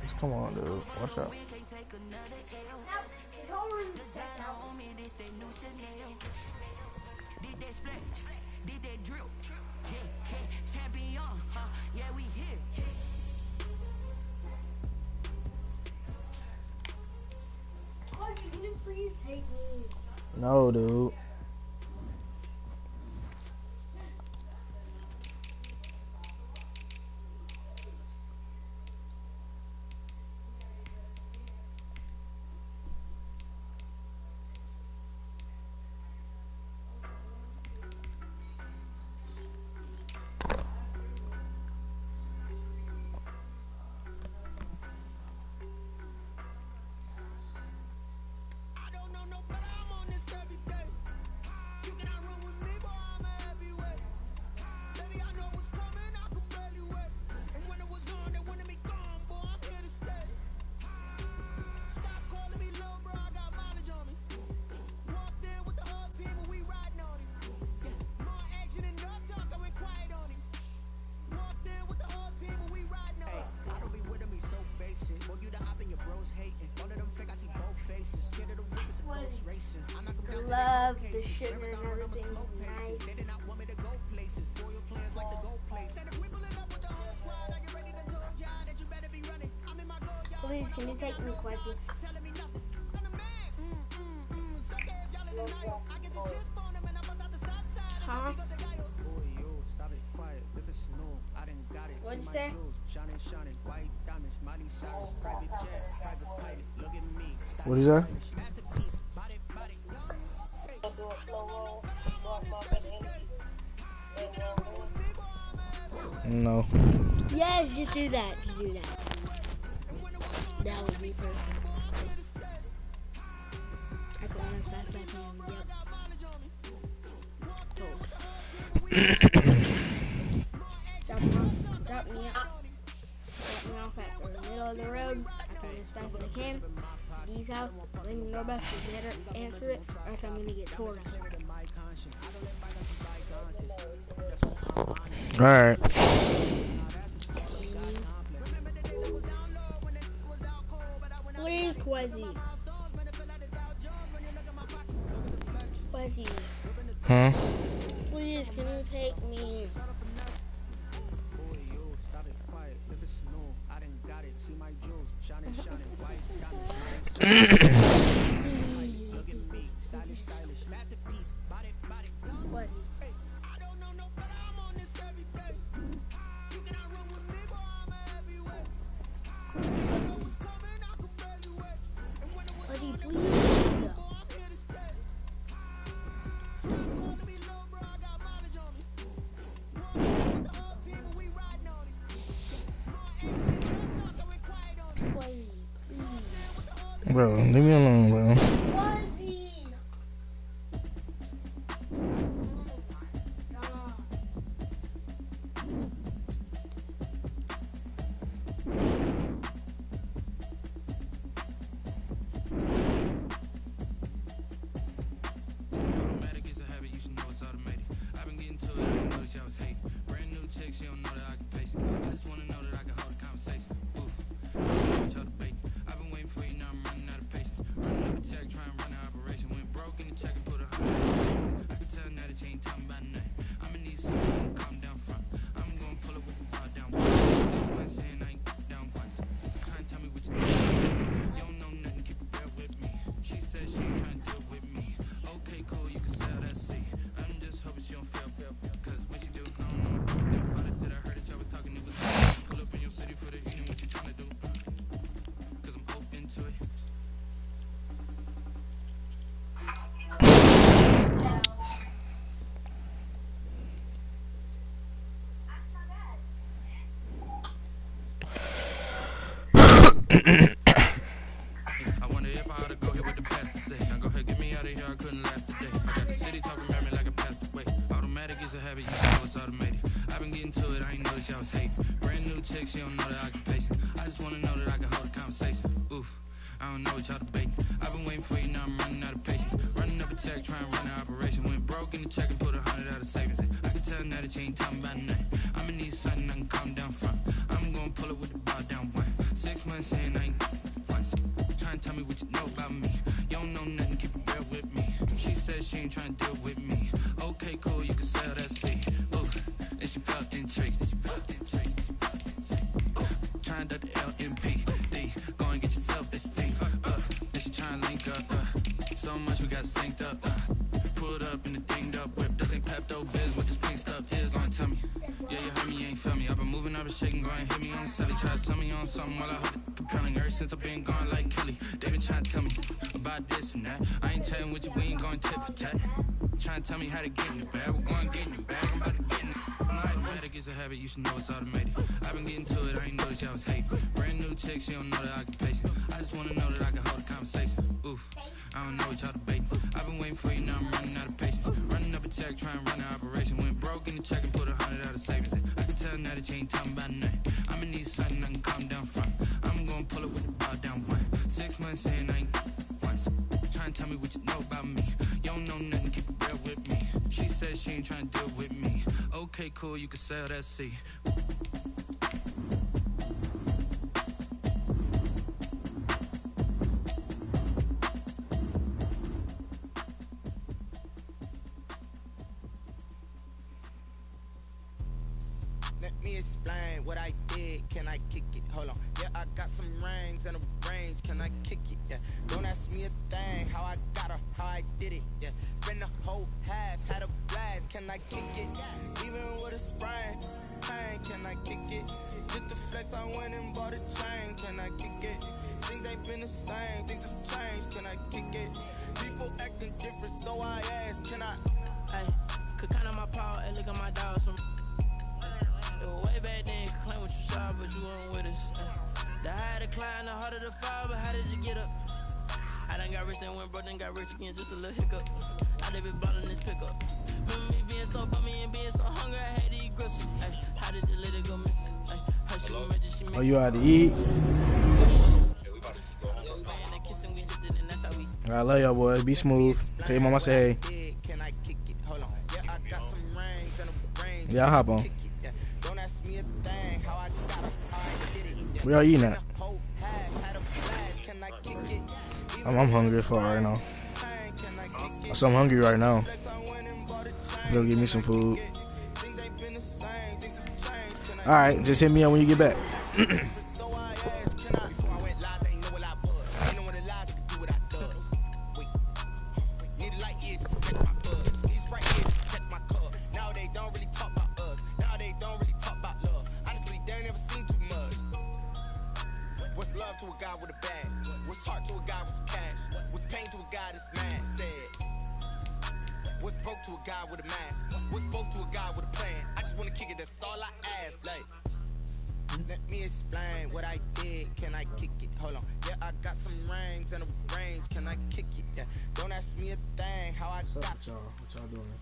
Just come on, dude. Watch out. Can you please take me? No, dude. Love the sugar and everything. Nice. Please, can you take me, Quincy? Huh? What'd you say? What'd you say? Do a slow roll, walk off at the end, then No. Yes, just do that. Just do that. That would be perfect. I can run as fast as I can. Yep. Drop me off at the middle of the road. I can run as fast as I can. D's house, ring the doorbell. She better answer it, or else I'm gonna get torn up. Alright. Where's Quezzy? Quezzy. Huh? Please, can you take me? Quezzy. Quezzy, please. Bro, leave me alone, bro. Automatic is a heavy I wonder if I ought to go here with the pastor say. Now go ahead, get me out of here, I couldn't last today. I got the city talking about me like a passed away. Automatic is a habit, you know it's automated. I've been getting to it, I ain't noticed y'all was hating. Brand new chick, she don't know that I can pace it. I just wanna know that I can hold a conversation. Oof, I don't know what y'all debating. I've been waiting for you, now I'm running out of patience. Running up a check, trying to run an operation. Went broke in the check and put 100 out of savings in. I can tell now that you ain't talking about nothing. I'ma need something I can calm down from. I'm gonna pull it with the bar down one. 6 months in, I ain't once. Trying to tell me what you know about me. You don't know nothing, keep it real with me. She said she ain't trying to deal with me. Okay, cool, you can sell that seed. Ooh, and she felt intrigued. Trying to the LMPD. Go and get yourself esteem. And she trying to link up. So much we got synced up. Pulled up in the dinged up whip. This ain't Pepto Biz. What this pink stuff is, long tell me. Yeah, you heard me, you ain't felt me. I've been moving, I've been shaking, go and hit me on the celly. Try to sell me on something while I hold it compelling. Ever since I've been gone like Kelly, they been trying to tell me about this and that. I ain't telling with you, we ain't going tit for tat. Trying to tell me how to get in the bag. We're going to get in the bag, I'm about to get in the automatic is a habit, you should know it's automated. I've been getting to it, I ain't noticed y'all was hating. Brand new chick, she don't know the occupation. I just wanna know that I can hold a conversation. Oof, I don't know what y'all debating. I've been waiting for you, now I'm running out of patience. Running up a check, trying to run an operation. Went broke in the check and put 100 out of savings in. I can tell now that you ain't talking about nothing. I'ma need something I can calm down from. I'm gonna pull it with the bar down one. 6 months in, I ain't once. Trying to tell me what you know about me. You don't know nothing, keep it real with me. She said she ain't trying to deal with me. Okay, cool, you can sell that seed. Let me explain what I did. Can I kick it? Hold on. Yeah, I got some rings and a range. Can I kick it? Yeah. Don't ask me a thing. How I got her, how I did it. Yeah. Spend the whole half, had a blast. Can I kick it? Even with a sprain. Pain, can I kick it? Just to flex, I went and bought a chain. Can I kick it? Things ain't been the same. Things have changed. Can I kick it? People acting different, so I ask. Can I? Hey, could count on my power and look at my dogs from. Way back then, claim what you saw, but you weren't with us. The higher the climb, the harder the fall, but how did you get up? I done got rich and went broke, then got rich again, just a little hiccup. I live it ballin' this pickup. Remember me being so bummy and being so hungry, I had to eat grits. Ay, how did the lady go miss? Ay, her she was major, she missed. Oh, you out to eat? I love y'all boys. Be smooth. Tell your mama say hey. Yeah, I'll hop on. We all eating that. I'm hungry as fuck right now. So I'm hungry right now. Go get me some food. Alright, just hit me up when you get back. To a guy with a bag, what's heart to a guy with some cash, what's pain to a guy that's mad, said, what's broke to a guy with a mask, what's broke to a guy with a plan, I just wanna kick it, that's all I ask, like, let me explain what I did, can I kick it, hold on, yeah, I got some rings and a range, can I kick it, yeah, don't ask me a thing, how I got. What's up, y'all? What y'all doing?